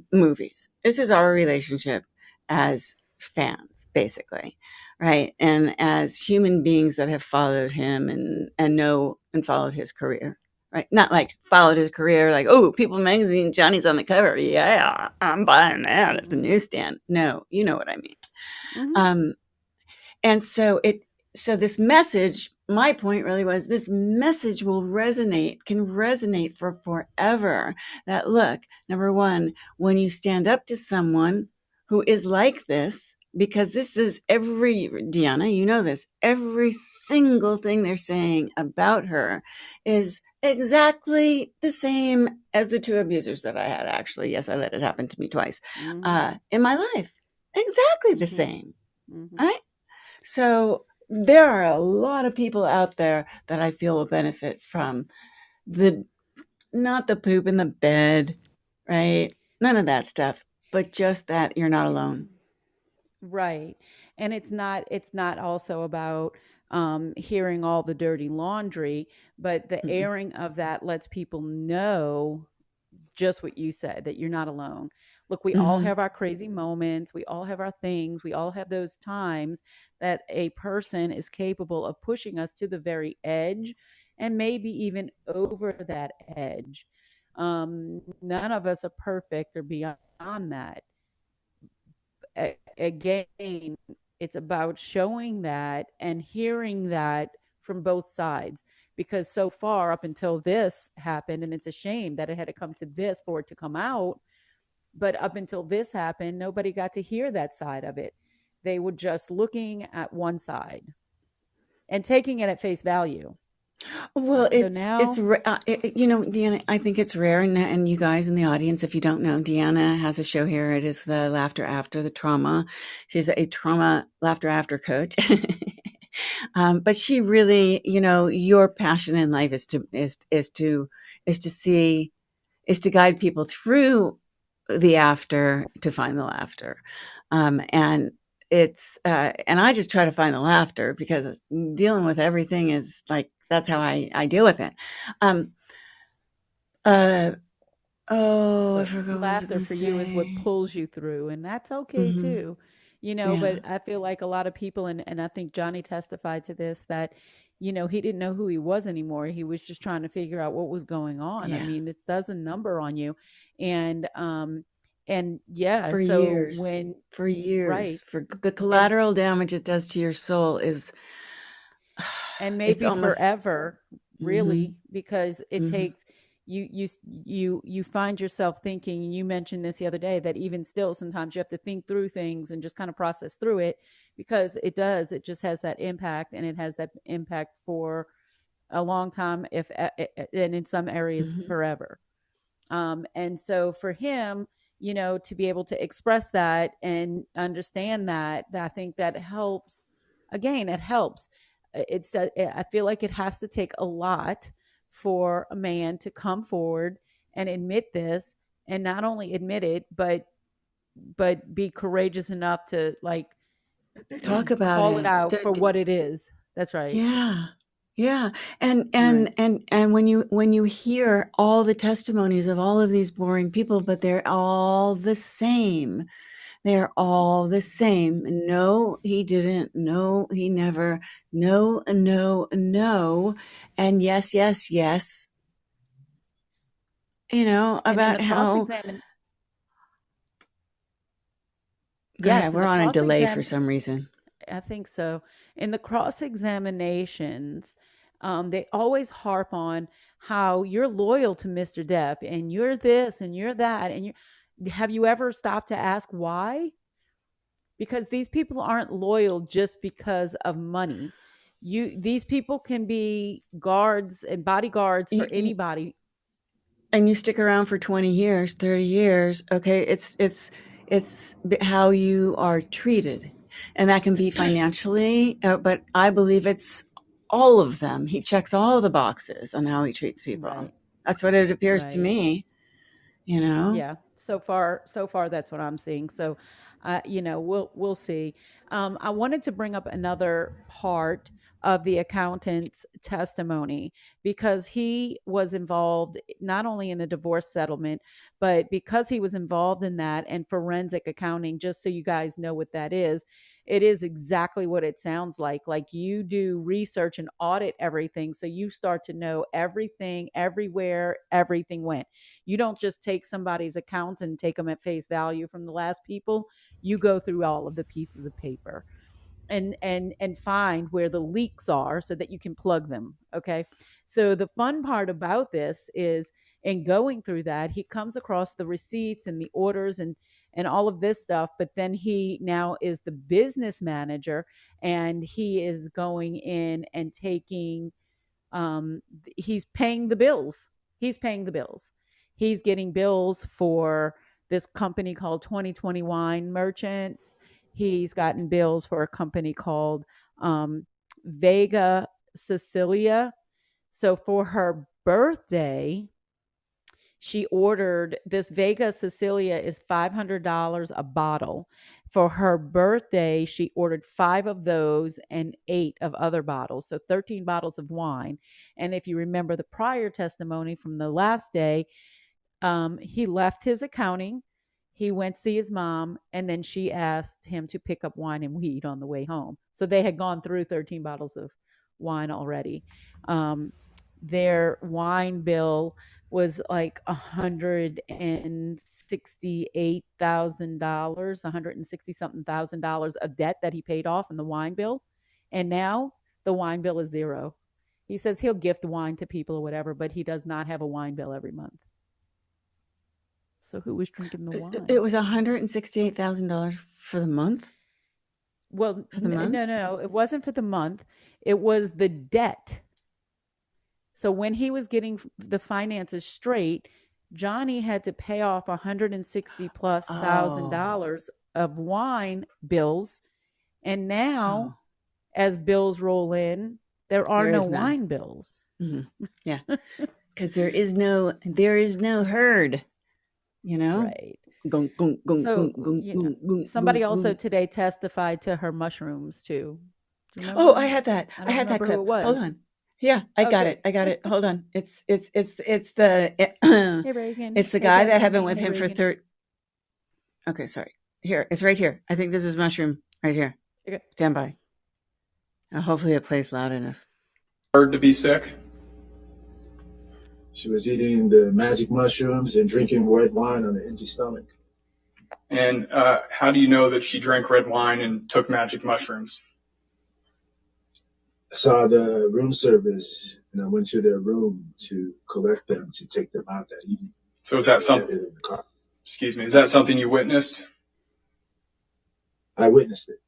movies. This is our relationship as fans, basically, right? And as human beings that have followed him and know and followed his career, right? Not like followed his career, like, oh, People Magazine, Johnny's on the cover. Yeah, I'm buying that at the newsstand. No, you know what I mean. Mhm. And so this message, my point really was, this message can resonate for forever. That, look, number one, when you stand up to someone who is like this, because this is Deanna, you know this, every single thing they're saying about her is exactly the same as the two abusers that I had, actually. Yes, I let it happen to me twice in my life. Exactly the same. Right? So there are a lot of people out there that I feel will benefit from not the poop in the bed, right? None of that stuff, but just that you're not alone. Right. And it's not also about hearing all the dirty laundry, but the airing of that lets people know just what you said, that you're not alone. Look, we all have our crazy moments, we all have our things, we all have those times that a person is capable of pushing us to the very edge and maybe even over that edge. None of us are perfect or beyond that. Again, it's about showing that and hearing that from both sides, because so far up until this happened, and it's a shame that it had to come to this for it to come out, but up until this happened, nobody got to hear that side of it. They were just looking at one side and taking it at face value. Well, So now, Deanna, I think it's rare, and you guys in the audience, if you don't know, Deanna has a show here. It is the Laughter After the Trauma. She's a trauma laughter after coach. But she really, your passion in life is to guide people through the after to find the laughter. And I just try to find the laughter, because dealing with everything is like, that's how I deal with it. I so forgot what I was laughter going to for you is what say. pulls you through, and that's okay too. Yeah. But I feel like a lot of people, and I think Johnny testified to this, that he didn't know who he was anymore. He was just trying to figure out what was going on. I Yeah. mean, it does a number on you. And yeah, For so years. when For years. right, For the collateral damage it does to your soul is, and it's maybe almost, forever, really, because it takes you find yourself thinking, and you mentioned this the other day, that even still sometimes you have to think through things and just kind of process through it, because it just has that impact, and it has that impact for a long time, if and in some areas forever. And so for him, to be able to express that and understand that, I think that helps. Again, it helps. It's that I feel like it has to take a lot for a man to come forward and admit this, and not only admit it, but be courageous enough to, like, talk about call it it. out for what it is. That's right. Yeah. Yeah. And Right. when you hear all the testimonies of all of these boring people, but they're all the same. They're all the same. No, he didn't. No, he never. No, no, no. And yes, yes, yes. And in About the cross how, examine go ahead, yes, in we're the on a cross delay for exam some reason. I think so. In the cross examinations, they always harp on how you're loyal to Mr. Depp, and you're this and you're that. And have you ever stopped to ask why? Because these people aren't loyal just because of money. These people can be guards and bodyguards for anybody. And you stick around for 20 years, 30 years, okay, it's how you are treated. And that can be financially, but I believe it's all of them. He checks all the boxes on how he treats people. Right. That's what it appears to Right. me, Yeah. So far, that's what I'm seeing. So, we'll see. I wanted to bring up another part of the accountant's testimony, because he was involved not only in a divorce settlement, but because he was involved in that and forensic accounting. Just so you guys know what that is, it is exactly what it sounds like. Like, you do research and audit everything, so you start to know everything, everywhere everything went. You don't just take somebody's accounts and take them at face value from the last people. You go through all of the pieces of paper and find where the leaks are so that you can plug them. Okay. So the fun part about this is, in going through that, he comes across the receipts and the orders and all of this stuff, but then he now is the business manager, and he is going in and taking he's paying the bills. He's getting bills for this company called 2020 Wine Merchants. He's gotten bills for a company called Vega Sicilia. So for her birthday, she ordered this. Vega Sicilia is $500 a bottle. For her birthday, she ordered 5 of those and 8 of other bottles. So 13 bottles of wine. And if you remember the prior testimony from the last day, he left his accounting. He went to see his mom, and then she asked him to pick up wine and weed on the way home. So they had gone through 13 bottles of wine already. Their wine bill was like $168,000, 160 something $1,000 of debt that he paid off in the wine bill. And now the wine bill is 0. He says he'll gift wine to people or whatever, but he does not have a wine bill every month. So who was drinking the wine? It was $168,000 for the month? Well, For the month? no, it wasn't for the month. It was the debt. So when he was getting the finances straight, Johnny had to pay off $160,000+ of wine bills. And now, as bills roll in, there are no wine bills. Mm-hmm. Yeah. Because there is no herd, you know? Right. Gung, gung, gung, So, gung, gung, you know, gung, gung, somebody gung, also gung. today testified to her mushrooms too. Do you remember? Oh, I had that. I I don't had that remember who clip. it Hold was. on. Yeah, I got Okay. it. I got it. Hold on. It's the Hey, Reagan. it's the Hey, guy that had been Bethany. with Hey, him for Reagan. Okay, sorry. Here, it's right here. I think this is mushroom right here. Okay. Stand by. Hopefully it plays loud enough. Heard to be sick. She was eating the magic mushrooms and drinking red wine on an empty stomach. And how do you know that she drank red wine and took magic mushrooms? I saw the room service, and I went to their room to collect them, to take them out that evening. So is that They something? had it in the car. Excuse me. Is that something you witnessed? I witnessed it.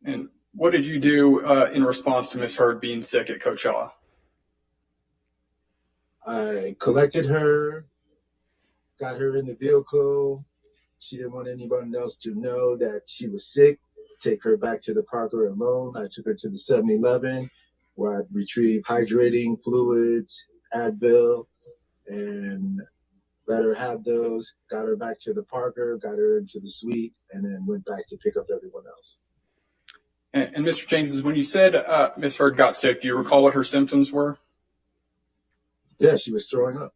And what did you do in response to Miss Heard being sick at Coachella? I collected her, got her in the vehicle. She didn't want anyone else to know that she was sick. Take her back to the Parker alone. I took her to the 7-Eleven, where I retrieved hydrating fluids, Advil, and let her have those. Got her back to the Parker, got her into the suite, and then went back to pick up everyone else. And Mr. James, when you said Miss Heard got sick, do you recall what her symptoms were? Yeah, she was throwing up.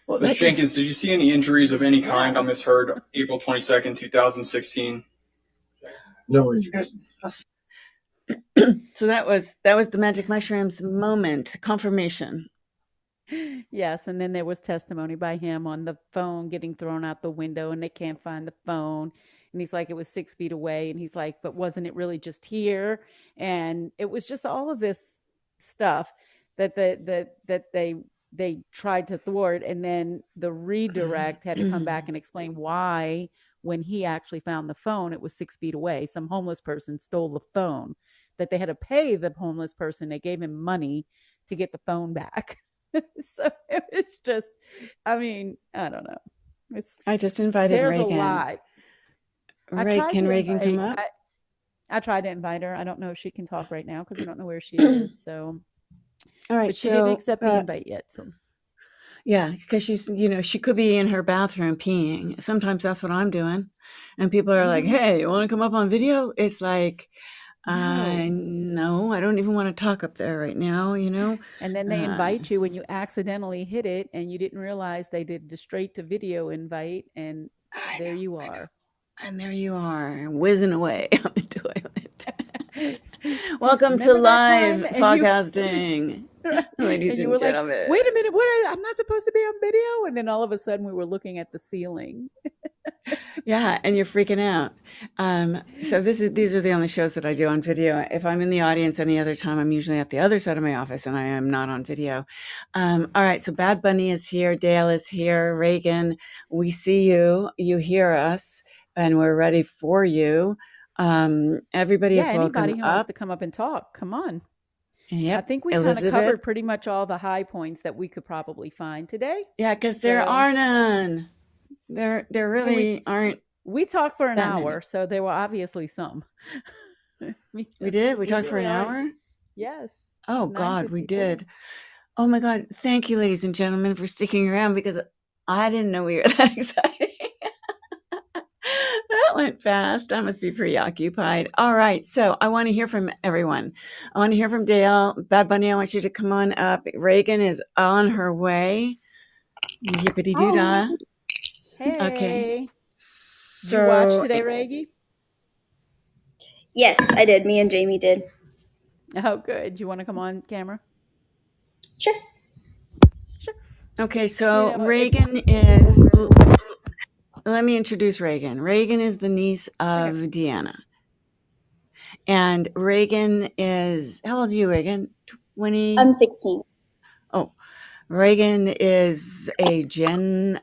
Well, Mr. Jenkins, did you see any injuries of any kind on Miss Heard April 22nd, 2016? No injuries. So that was the magic mushrooms moment, confirmation. Yes, and then there was testimony by him on the phone getting thrown out the window, and they can't find the phone. And he's like, it was 6 feet away. And he's like, but wasn't it really just here? And it was just all of this stuff that they tried to thwart. And then the redirect had to come back and explain why, when he actually found the phone, it was 6 feet away. Some homeless person stole the phone, that they had to pay the homeless person. They gave him money to get the phone back. So it was just, I mean, I don't know. I just invited There's Reagan. a lot. Can Reagan come up? I tried to invite her. I don't know if she can talk right now because I don't know where she is. So, All right, but she so, didn't accept the invite yet. So, Yeah, because she's, she could be in her bathroom peeing. Sometimes that's what I'm doing. And people are like, hey, you want to come up on video? It's like, no, I don't even want to talk up there right now, And then they invite you and you accidentally hit it and you didn't realize they did the straight to video invite, and there you are. And there you are, whizzing away on the toilet. Welcome to Remember that live time? And you- podcasting, ladies and you and were gentlemen. like, wait a minute, I'm not supposed to be on video? And then all of a sudden we were looking at the ceiling. Yeah, and you're freaking out. So these are the only shows that I do on video. If I'm in the audience any other time, I'm usually at the other side of my office and I am not on video. All right, so Bad Bunny is here, Dale is here, Reagan, we see you, you hear us, and we're ready for you. Everybody is welcome anybody who wants up. to come up and talk, come on. Yep. I think we kind of Elizabeth. covered pretty much all the high points that we could probably find today. Yeah, because there are none. There really aren't. We talked for an that hour, many. so there were obviously some. We did? We talked for an hour? Yes. Oh, It's God, we 9:54. did. Oh, my God. Thank you, ladies and gentlemen, for sticking around because I didn't know we were that exciting. That went fast. I must be preoccupied. All right. So I want to hear from everyone. I want to hear from Dale. Bad Bunny, I want you to come on up. Reagan is on her way. Yippity doo dah. Hey. Okay. Did you watch today, Reggie? Yes, I did. Me and Jamie did. Oh, good. Do you want to come on camera? Sure. Okay, so You know, Reagan is, let me introduce Reagan. Reagan is the niece of Deanna. And Reagan is, how old are you, Reagan? 20? I'm 16. Oh, Reagan is a Gen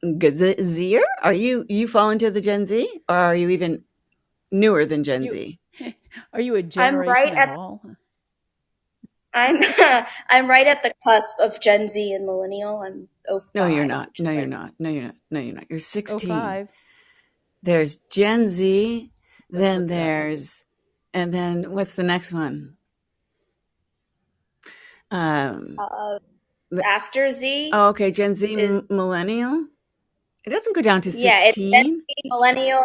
Zer? Are you fall into the Gen Z? Or are you even newer than Gen Z? Are you a generation at all? I'm right at the cusp of Gen Z and millennial. I'm 05. No, you're not. No, you're not. No, you're not. No, you're not. You're 16. 05. There's Gen Z, then there's, and then what's the next one? After Z. Oh, okay. Gen Z millennial. It doesn't go down to 16. Yeah, it's Gen Z, millennial,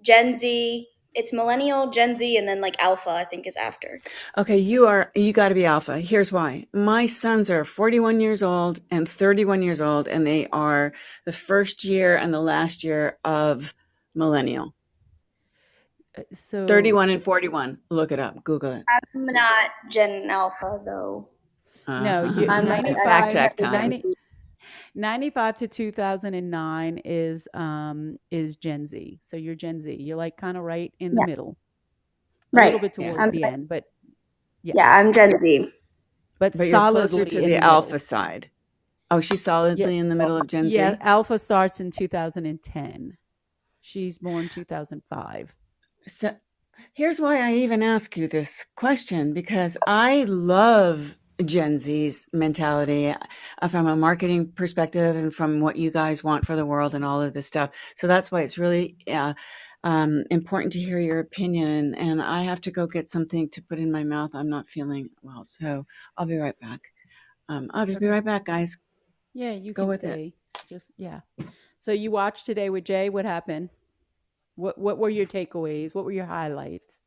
Gen Z. It's millennial, Gen Z, and then like alpha, I think, is after. Okay, you got to be alpha. Here's why. My sons are 41 years old and 31 years old, and they are the first year and the last year of millennial. So 31 and 41. Look it up. Google it. I'm not Gen Alpha though. No, you, I'm 95, fact check time. 95 to 2009 is Gen Z. So you're Gen Z. You're like kind of right in the middle. A little bit towards the end, but yeah, I'm Gen Z. But you're closer to the alpha side. Oh, she's solidly in the middle of Gen Z? Yeah, alpha starts in 2010. She's born 2005. So here's why I even ask you this question, because I love Gen Z's mentality from a marketing perspective and from what you guys want for the world and all of this stuff. So that's why it's really important to hear your opinion. And I have to go get something to put in my mouth. I'm not feeling well, so I'll be right back. I'll just be right back, guys. Yeah, you go can with stay. it. So you watched today with Jay. What happened? What were your takeaways? What were your highlights?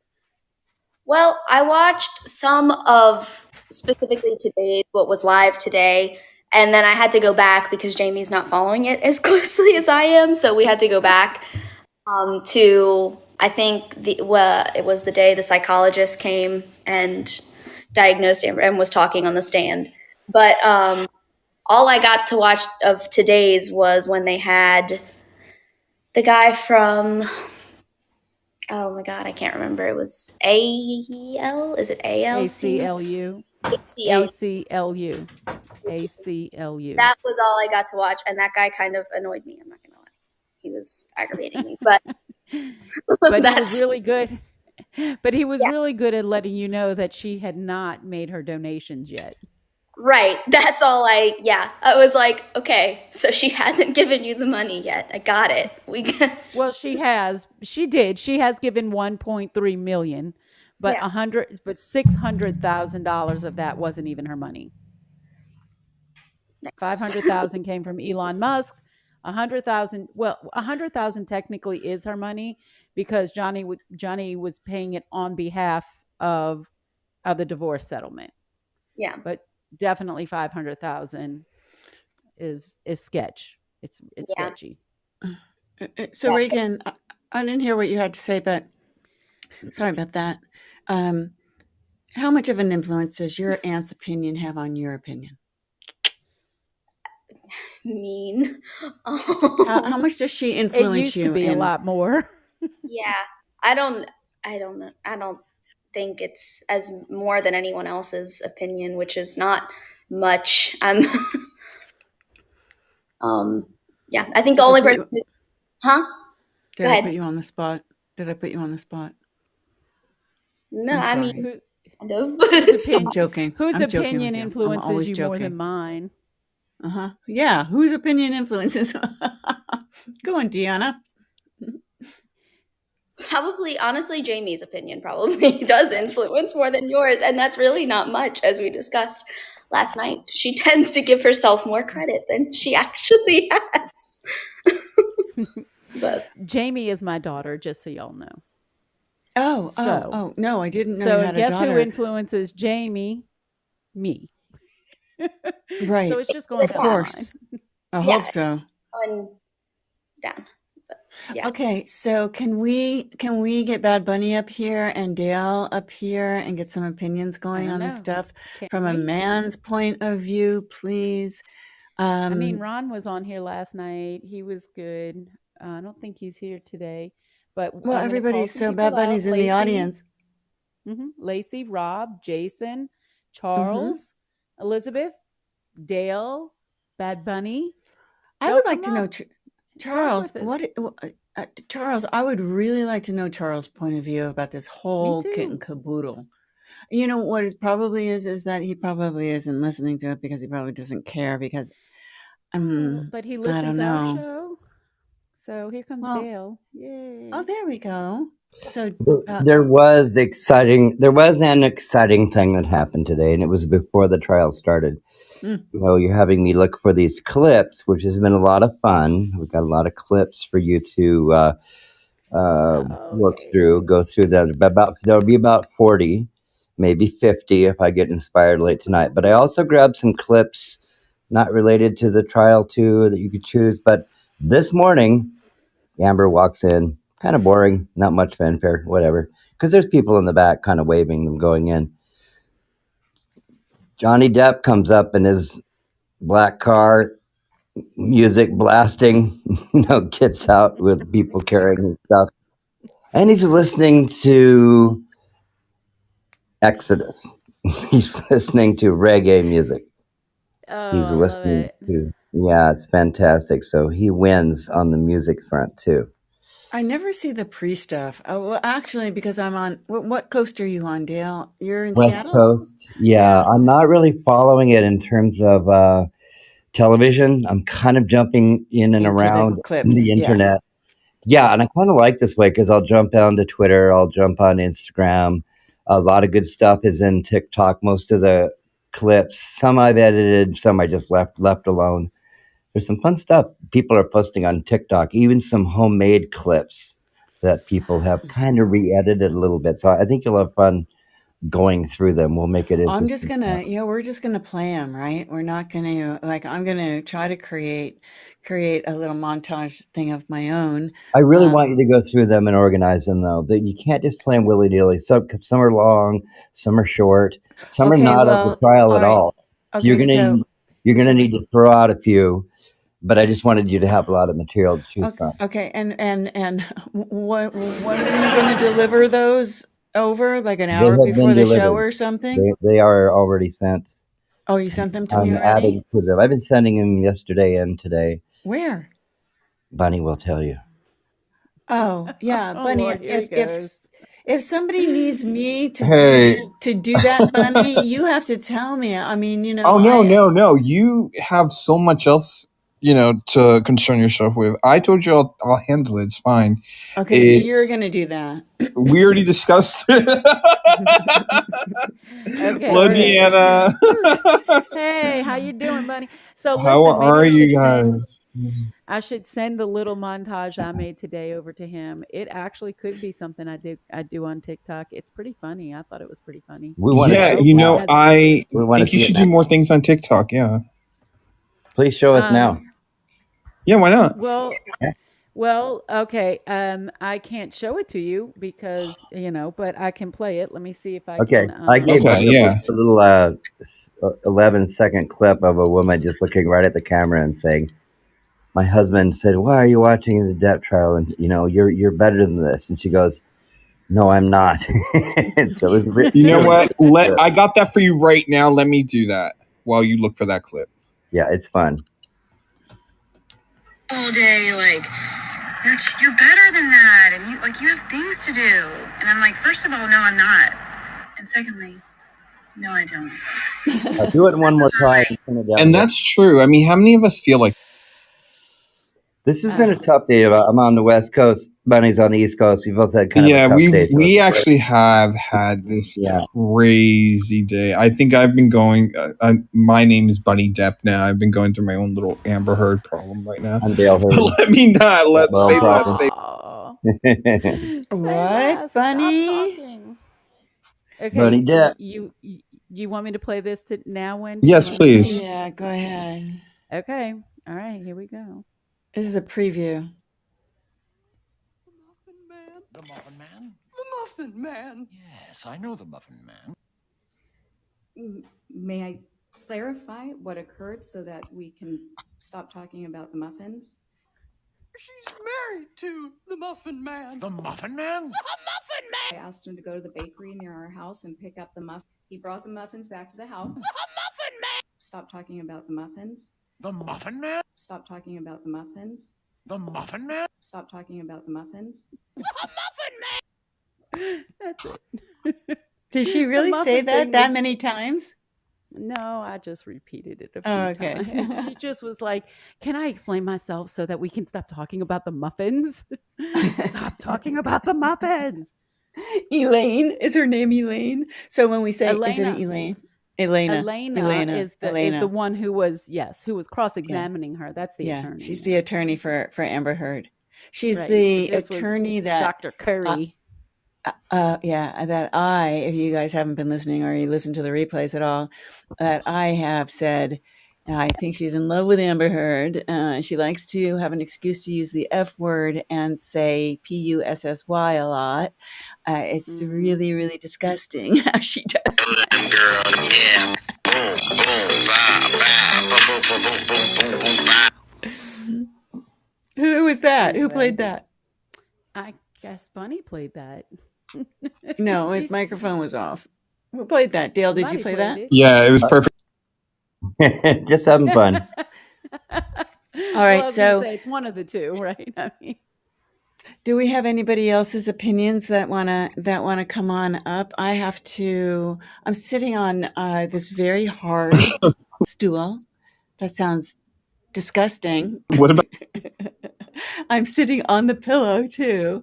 Well, I watched some of specifically today, what was live today, and then I had to go back because Jamie's not following it as closely as I am, so we had to go back to, I think, it was the day the psychologist came and diagnosed Amber and was talking on the stand. But all I got to watch of today's was when they had the guy from, oh my God, I can't remember. It was AL? Is it ALC? ACLU. ACLU. ACLU. That was all I got to watch, and that guy kind of annoyed me. I'm not gonna lie, he was aggravating me, but but he was really good. But he was really good at letting you know that she had not made her donations yet. Right. That's all I was like, okay, so she hasn't given you the money yet. I got it. Well, she has. She did. She has given 1.3 million, but $600,000 of that wasn't even her money. Nice. 500,000 came from Elon Musk. 100,000. Well, 100,000 technically is her money because Johnny was paying it on behalf of the divorce settlement. Yeah. But definitely 500,000 is sketch. It's sketchy. So Reagan, I didn't hear what you had to say, but sorry about that. How much of an influence does your aunt's opinion have on your opinion? Mean. How much does she influence you? It used to be a lot more. Yeah, I don't think it's as more than anyone else's opinion, which is not much. Yeah, I think the only person who's, Did I put you on the spot? No, I mean, kind of, but I'm joking. Whose I'm joking opinion with you. influences you more joking. than mine? Yeah, whose opinion influences? Go on, Deanna. Probably, honestly, Jamie's opinion probably does influence more than yours, and that's really not much, as we discussed last night. She tends to give herself more credit than she actually has. But Jamie is my daughter, just so y'all know. Oh, no, I didn't know So you had guess a daughter. who influences Jamie? Me. Right. So it's just going Of course. I hope so. On down. But, yeah. Okay, so can we get Bad Bunny up here and Dale up here and get some opinions going on this stuff from a man's point of view, please? I mean, Ron was on here last night. He was good. I don't think he's here today. But well, everybody's so Bad Bunny's in the audience. Lacey, Rob, Jason, Charles, Elizabeth, Dale, Bad Bunny. I would like to know, Charles, Charles, I would really like to know Charles' point of view about this whole kit and caboodle. You know what it probably is that he probably isn't listening to it because he probably doesn't care because but he listened to our show. So here comes Dale. Yay. Oh, there we go. So there was an exciting thing that happened today, and it was before the trial started. You know, you're having me look for these clips, which has been a lot of fun. We've got a lot of clips for you to go through them. There'll be about 40, maybe 50 if I get inspired late tonight. But I also grabbed some clips not related to the trial too that you could choose. But this morning, Amber walks in, kind of boring, not much fanfare, whatever, because there's people in the back kind of waving them going in. Johnny Depp comes up in his black car, music blasting, gets out with people carrying his stuff. And he's listening to Exodus. He's listening to reggae music. He's listening to, it's fantastic. So he wins on the music front too. I never see the pre-stuff. Oh, well, actually, because I'm on, what coast are you on, Dale? You're in West Seattle? Coast. Yeah, I'm not really following it in terms of television. I'm kind of jumping in and around the internet. Yeah, and I kind of like this way because I'll jump onto Twitter. I'll jump on Instagram. A lot of good stuff is in TikTok. Most of the clips, some I've edited, some I just left alone. There's some fun stuff people are posting on TikTok, even some homemade clips that people have kind of re-edited a little bit. So I think you'll have fun going through them. We'll make it interesting. I'm just going to, we're just going to play them, right? We're not going to, I'm going to try to create a little montage thing of my own. I really want you to go through them and organize them, though. That you can't just play them willy-nilly. Some are long, some are short, some are not of the trial at all. Okay, you're going to need to throw out a few. But I just wanted you to have a lot of material to choose from. Okay, and when are you going to deliver those over? Like an hour before the show or something? They are already sent. Oh, you sent them to me already? I'm adding to them. I've been sending them yesterday and today. Where? Bunny will tell you. Oh, yeah, Bunny. Lord, if somebody needs me to do that, Bunny, you have to tell me. I mean, Oh, no. You have so much else, to concern yourself with. I told you I'll handle it. It's fine. Okay, so you're going to do that. We already discussed it. Okay, Hello, Deanna. Hey, How you doing, Bunny? So How listen, maybe are you guys? I should send the little montage I made today over to him. It actually could be something I do on TikTok. It's pretty funny. I thought it was pretty funny. We want to Yeah, see it you now. know, I We want to think you see it should now. do more things on TikTok. Yeah. Please show us now. Yeah, why not? Well, okay. I can't show it to you because but I can play it. Let me see if I Okay, can. I gave Okay, yeah. a little 11-second clip of a woman just looking right at the camera and saying, "My husband said, 'Why are you watching the Depp trial?' And you're better than this." And she goes, "No, I'm not." And so it was You know really what? good. I got that for you right now. Let me do that while you look for that clip. Yeah, it's fun. All day, like you're better than that, and you have things to do. And I'm like, first of all, no, I'm not, and secondly, no, I don't. I'll do it one more time. Turn it down And a bit. that's true. I mean, how many of us feel like This has been a tough day. I'm on the West Coast. Bunny's on the East Coast. We both had kind of a tough day. So we it's actually have had this crazy day. I think I've been going. My name is Bunny Depp now. I've been going through my own little Amber Heard problem right now. I'm Dale Heard. But let me not say less. What, Bunny? Okay, Bunny Depp. You want me to play this now, Wendy? Yes, You want me to please. play Yeah, go ahead. it? Okay. All right. Here we go. This is a preview. The Muffin Man? The Muffin Man. Yes, I know the Muffin Man. May I clarify what occurred so that we can stop talking about the muffins? She's married to the Muffin Man. The Muffin Man? The Muffin I asked him to go to the bakery near our house and pick up the muffins. He brought the muffins back to the house. The Muffin Man! Stop talking about the muffins. The Muffin Man? Stop talking about the muffins. The Muffin Man? Stop talking about the muffins. The Muffin Man! That's it. Did she really say that many times? No, I just repeated it a few okay. times. She just was like, "Can I explain myself so that we can stop talking about the muffins? Stop talking about the muffins." Elaine, is her name Elaine? So when we say, isn't Elena. it Elaine? Elena is the one who was cross-examining her. That's the attorney. She's the attorney for Amber Heard. She's Right. the This was attorney that Dr. Curry. If you guys haven't been listening or you listen to the replays at all, that I have said, I think she's in love with Amber Heard. She likes to have an excuse to use the F word and say P-U-S-S-Y a lot. It's really, really disgusting how she does that. Who was that? Who played that? I guess Bunny played that. No, his microphone was off. Who played that? Dale, did you play that? Yeah, it was perfect. Just having fun. All right, so it's one of the two, right? I mean, do we have anybody else's opinions that wanna come on up? I'm sitting on this very hard stool. That sounds disgusting. What about? I'm sitting on the pillow too.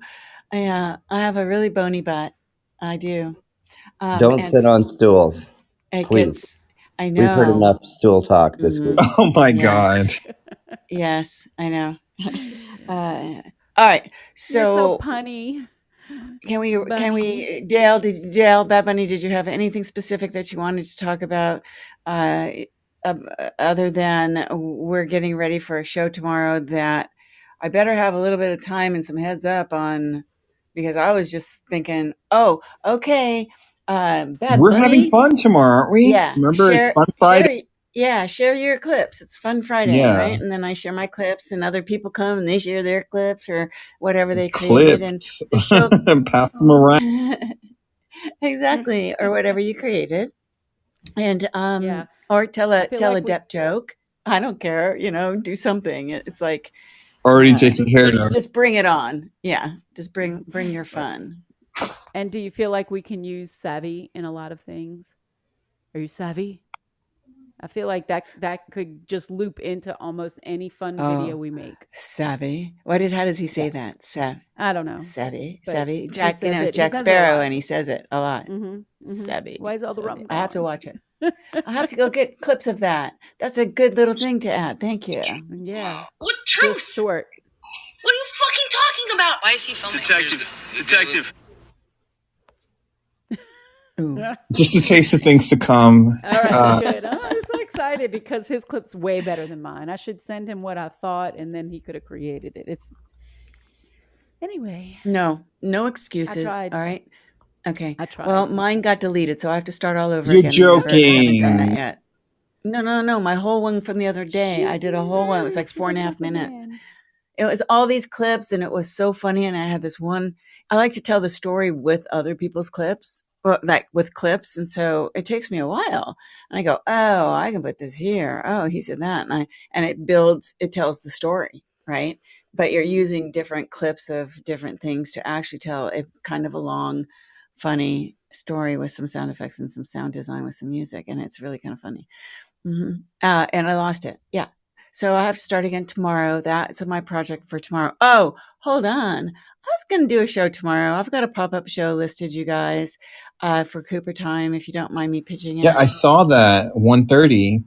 I have a really bony butt. I do. Don't sit on stools, please. I know. We've heard enough stool talk this week. Oh my God. Yes, I know. All right. So, you're so punny. Can we, Dale, Bad Bunny, did you have anything specific that you wanted to talk about other than we're getting ready for a show tomorrow that I better have a little bit of time and some heads up on, because I was just thinking, oh, okay, Bad We're Bunny. having fun tomorrow, aren't we? Yeah. Remember, it's Fun Friday? Share your clips. It's Fun Friday, Yeah. right? And then I share my clips and other people come and they share their clips or whatever they created. And the show And pass them around. exactly, or whatever you created. And or tell a Depp joke. I don't care, do something. It's like Already taken care of. just bring it on. Yeah. Just bring your fun. And do you feel like we can use savvy in a lot of things? Are you savvy? I feel like that could just loop into almost any fun video we make. Savvy. How does he say that? I don't know. Savvy. But Savvy. he Jack, says it's it. Jack He says it a Sparrow, lot. and he says it a lot. Mhm, mhm. Savvy. Why is all the Savvy. rum I have to gone? watch it. I'll have to go get clips of that. That's a good little thing to add. Thank you. Yeah. What truth? Just short. What are you fucking talking about? Why is he filming? Detective. Just a taste of things to come. All right, good. I'm so excited because his clip's way better than mine. I should send him what I thought, and then he could have created it. It's anyway. No excuses. tried. All right. Okay. I tried. Well, mine got deleted, so I have to start all over You're again. Remember, I haven't done that joking. yet. No. My whole one from the other day. I did a whole one. It was like 4.5 minutes. It was all these clips, and it was so funny. And I had this one. I like to tell the story with other people's clips, or like with clips, and so it takes me a while. And I go, oh, I can put this here. Oh, he said that, and it builds. It tells the story, right? But you're using different clips of different things to actually tell a kind of a long, funny story with some sound effects and some sound design with some music, and it's really kind of funny. And I lost it. Yeah. So I have to start again tomorrow. That's my project for tomorrow. Oh, hold on. I was going to do a show tomorrow. I've got a pop-up show listed, you guys, for Cooper time, if you don't mind me pitching it. Yeah, I saw that 1:30.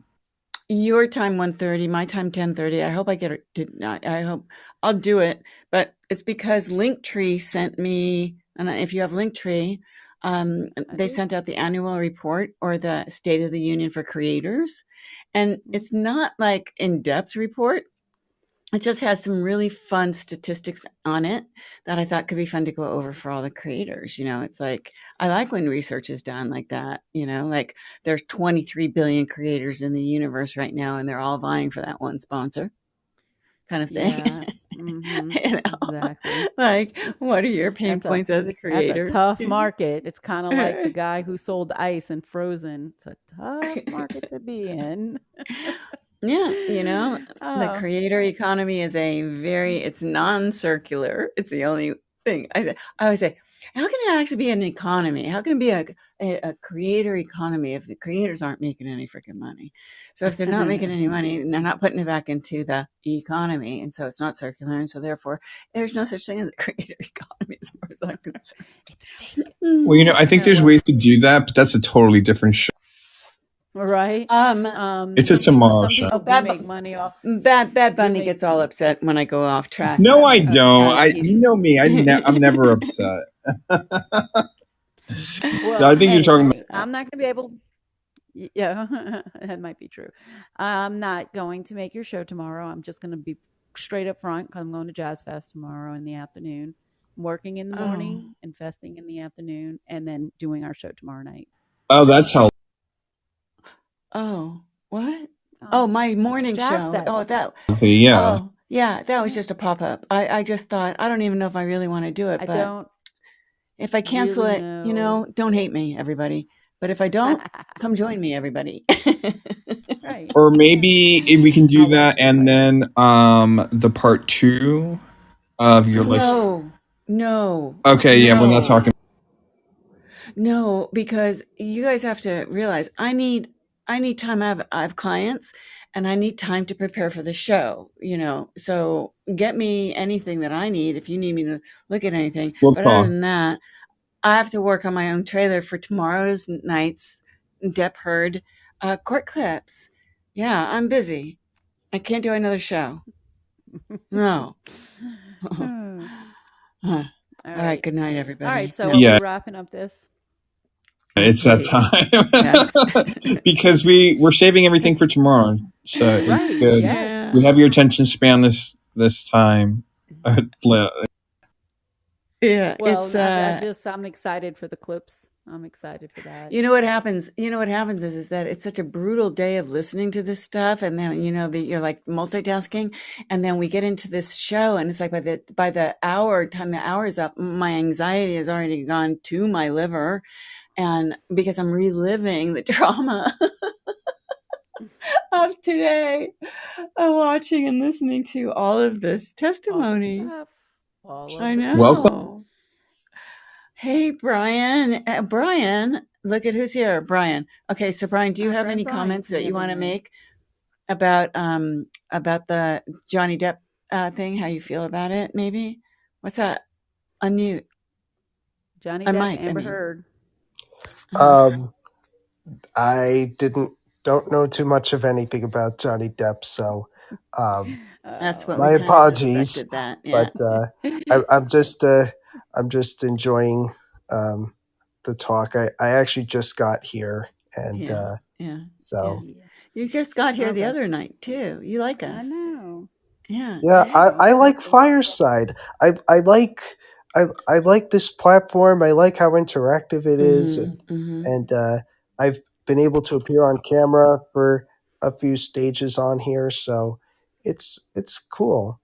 Your time 1:30, my time 10:30. I hope I get it. I hope I'll do it. But it's because Linktree sent me, and if you have Linktree, they sent out the annual report or the State of the Union for Creators. And it's not like in-depth report. It just has some really fun statistics on it that I thought could be fun to go over for all the creators. It's like, I like when research is done like that, like there's 23 billion creators in the universe right now, and they're all vying for that one sponsor kind of thing. Yeah. Exactly. Like, what are your pain points as a creator? That's a tough market. It's kind of like the guy who sold ice and Frozen. It's a tough market to be in. Yeah, the creator economy is it's non-circular. It's the only thing. I always say, how can it actually be an economy? How can it be a creator economy if the creators aren't making any freaking money? So if they're not making any money, they're not putting it back into the economy, and so it's not circular, and so therefore there's no such thing as a creator economy as far as I'm concerned. It's big. Well, I think there's ways to do that, but that's a totally different show. Right. It's a tomorrow show. Some people do make money off. Bad Bunny gets all upset when I go off track. No, I don't. You know me. I'm never upset. Well, I think you're talking about. I'm not going to be able. Yeah, that might be true. I'm not going to make your show tomorrow. I'm just going to be straight up front because I'm going to Jazz Fest tomorrow in the afternoon. Working in the morning and festing in the afternoon, and then doing our show tomorrow night. Oh, that's how. Oh, what? Oh, my morning Jazz show. Fest. Oh, that. Yeah. Oh, yeah, that was just a pop-up. I just thought, I don't even know if I really want to do it. I But don't if I cancel really it, know. don't hate me, everybody. But if I don't, come join me, everybody. Right. Or maybe we can do that, and then the part 2 of your list. No. Okay, yeah, we're not talking. No, because you guys have to realize I need time. I have clients, and I need time to prepare for the show. So get me anything that I need if you need me to look at anything. We'll But talk. other than that, I have to work on my own trailer for tomorrow's night's DeppHeard court clips. Yeah, I'm busy. I can't do another show. No. All right. Good night, everybody. All right. So Yeah. are we wrapping up this? It's that Please. time. Because we're saving everything for tomorrow, so it's Right. good. Yes. We have your attention span this time. Yeah. Well, It's I'm excited for the clips. I'm excited for that. You know what happens? Is that it's such a brutal day of listening to this stuff, and then you're like multitasking, and then we get into this show, and it's like by the time the hour is up, my anxiety has already gone to my liver, and because I'm reliving the trauma of today, watching and listening to all of this testimony. I know. Welcome. Hey, Brian. Brian, look at who's here. Brian. Okay, so Brian, do you have any Brian, comments that you never want to mind. make about the Johnny Depp thing? How you feel about it? Maybe. What's that? Unmute. Johnny A Depp, mic, I Amber mean. Heard. I don't know too much of anything about Johnny Depp, so That's what my we kind of apologies. suspected that. Yeah. But I'm just enjoying the talk. I actually just got here, and yeah. so You just got here the Okay. other night too. You like us. I know. Yeah. yeah, I like Something. Fireside. I like this platform. I like how interactive it is, and I've been able to appear on camera for a few stages on here, so it's cool.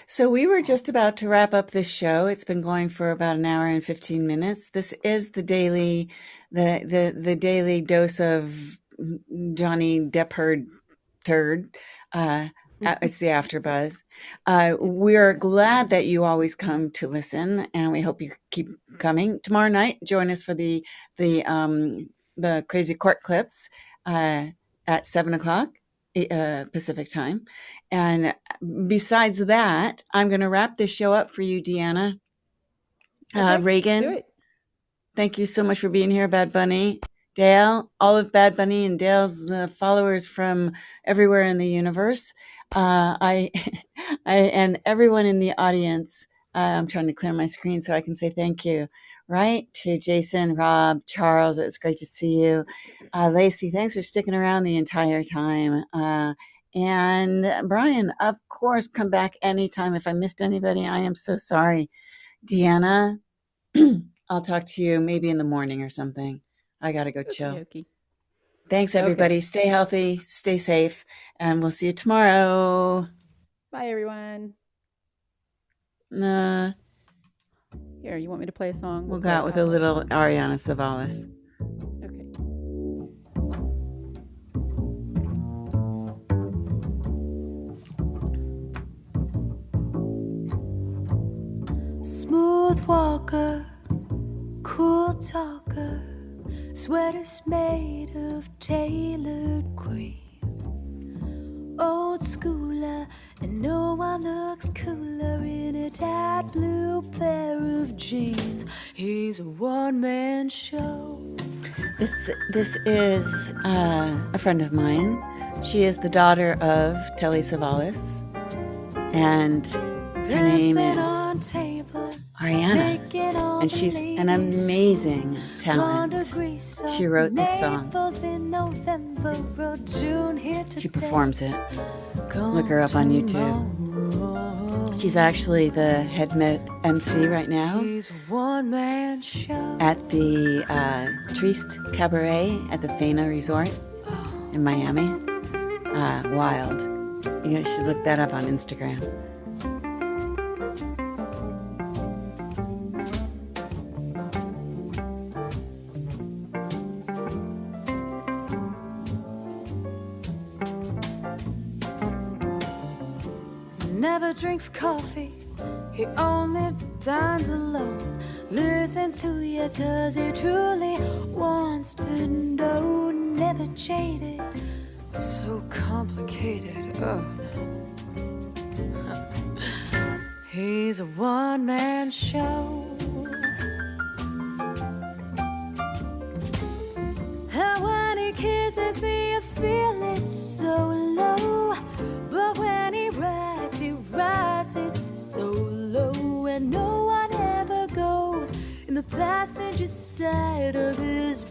So we were just about to wrap up this show. It's been going for about an hour and 15 minutes. This is the daily dose of Johnny DeppHeard turd. It's the AfterBuzz. We're glad that you always come to listen, and we hope you keep coming. Tomorrow night, join us for the Crazy Court Clips at 7:00 Pacific time. And besides that, I'm going to wrap this show up for you, Deanna. Okay, Reagan, do it. thank you so much for being here, Bad Bunny. Dale, all of Bad Bunny and Dale's followers from everywhere in the universe. I and everyone in the audience. I'm trying to clear my screen so I can say thank you. Right to Jason, Rob, Charles. It was great to see you. Lacey, thanks for sticking around the entire time. And Brian, of course, come back anytime. If I missed anybody, I am so sorry. Deanna, I'll talk to you maybe in the morning or something. I got to go chill. Okey-dokey. Thanks, Okay. everybody. Stay healthy, stay safe, and we'll see you tomorrow. Bye, everyone. Here, you want me to play a song? We'll go out with a little Ariana Savalas. Okay. Smooth walker, cool talker, sweaters made of tailored cream. Old schooler, and no one looks cooler in a tight blue pair of jeans. He's a one-man show. This is a friend of mine. She is the daughter of Telly Savalas, and her name is Ariana, and she's an amazing talent. She wrote this song. She performs it. Look her up on YouTube. She's actually the head MC right now at the Triste Cabaret at the Fana Resort in Miami. Wild. You should look that up on Instagram. Never drinks coffee, he only dines alone. Listens to you cause he truly wants to know. Never jaded, so complicated, oh no. He's a one-man show. And when he kisses me I feel it so low. But when he rides it so low. And no one ever goes in the passenger side of his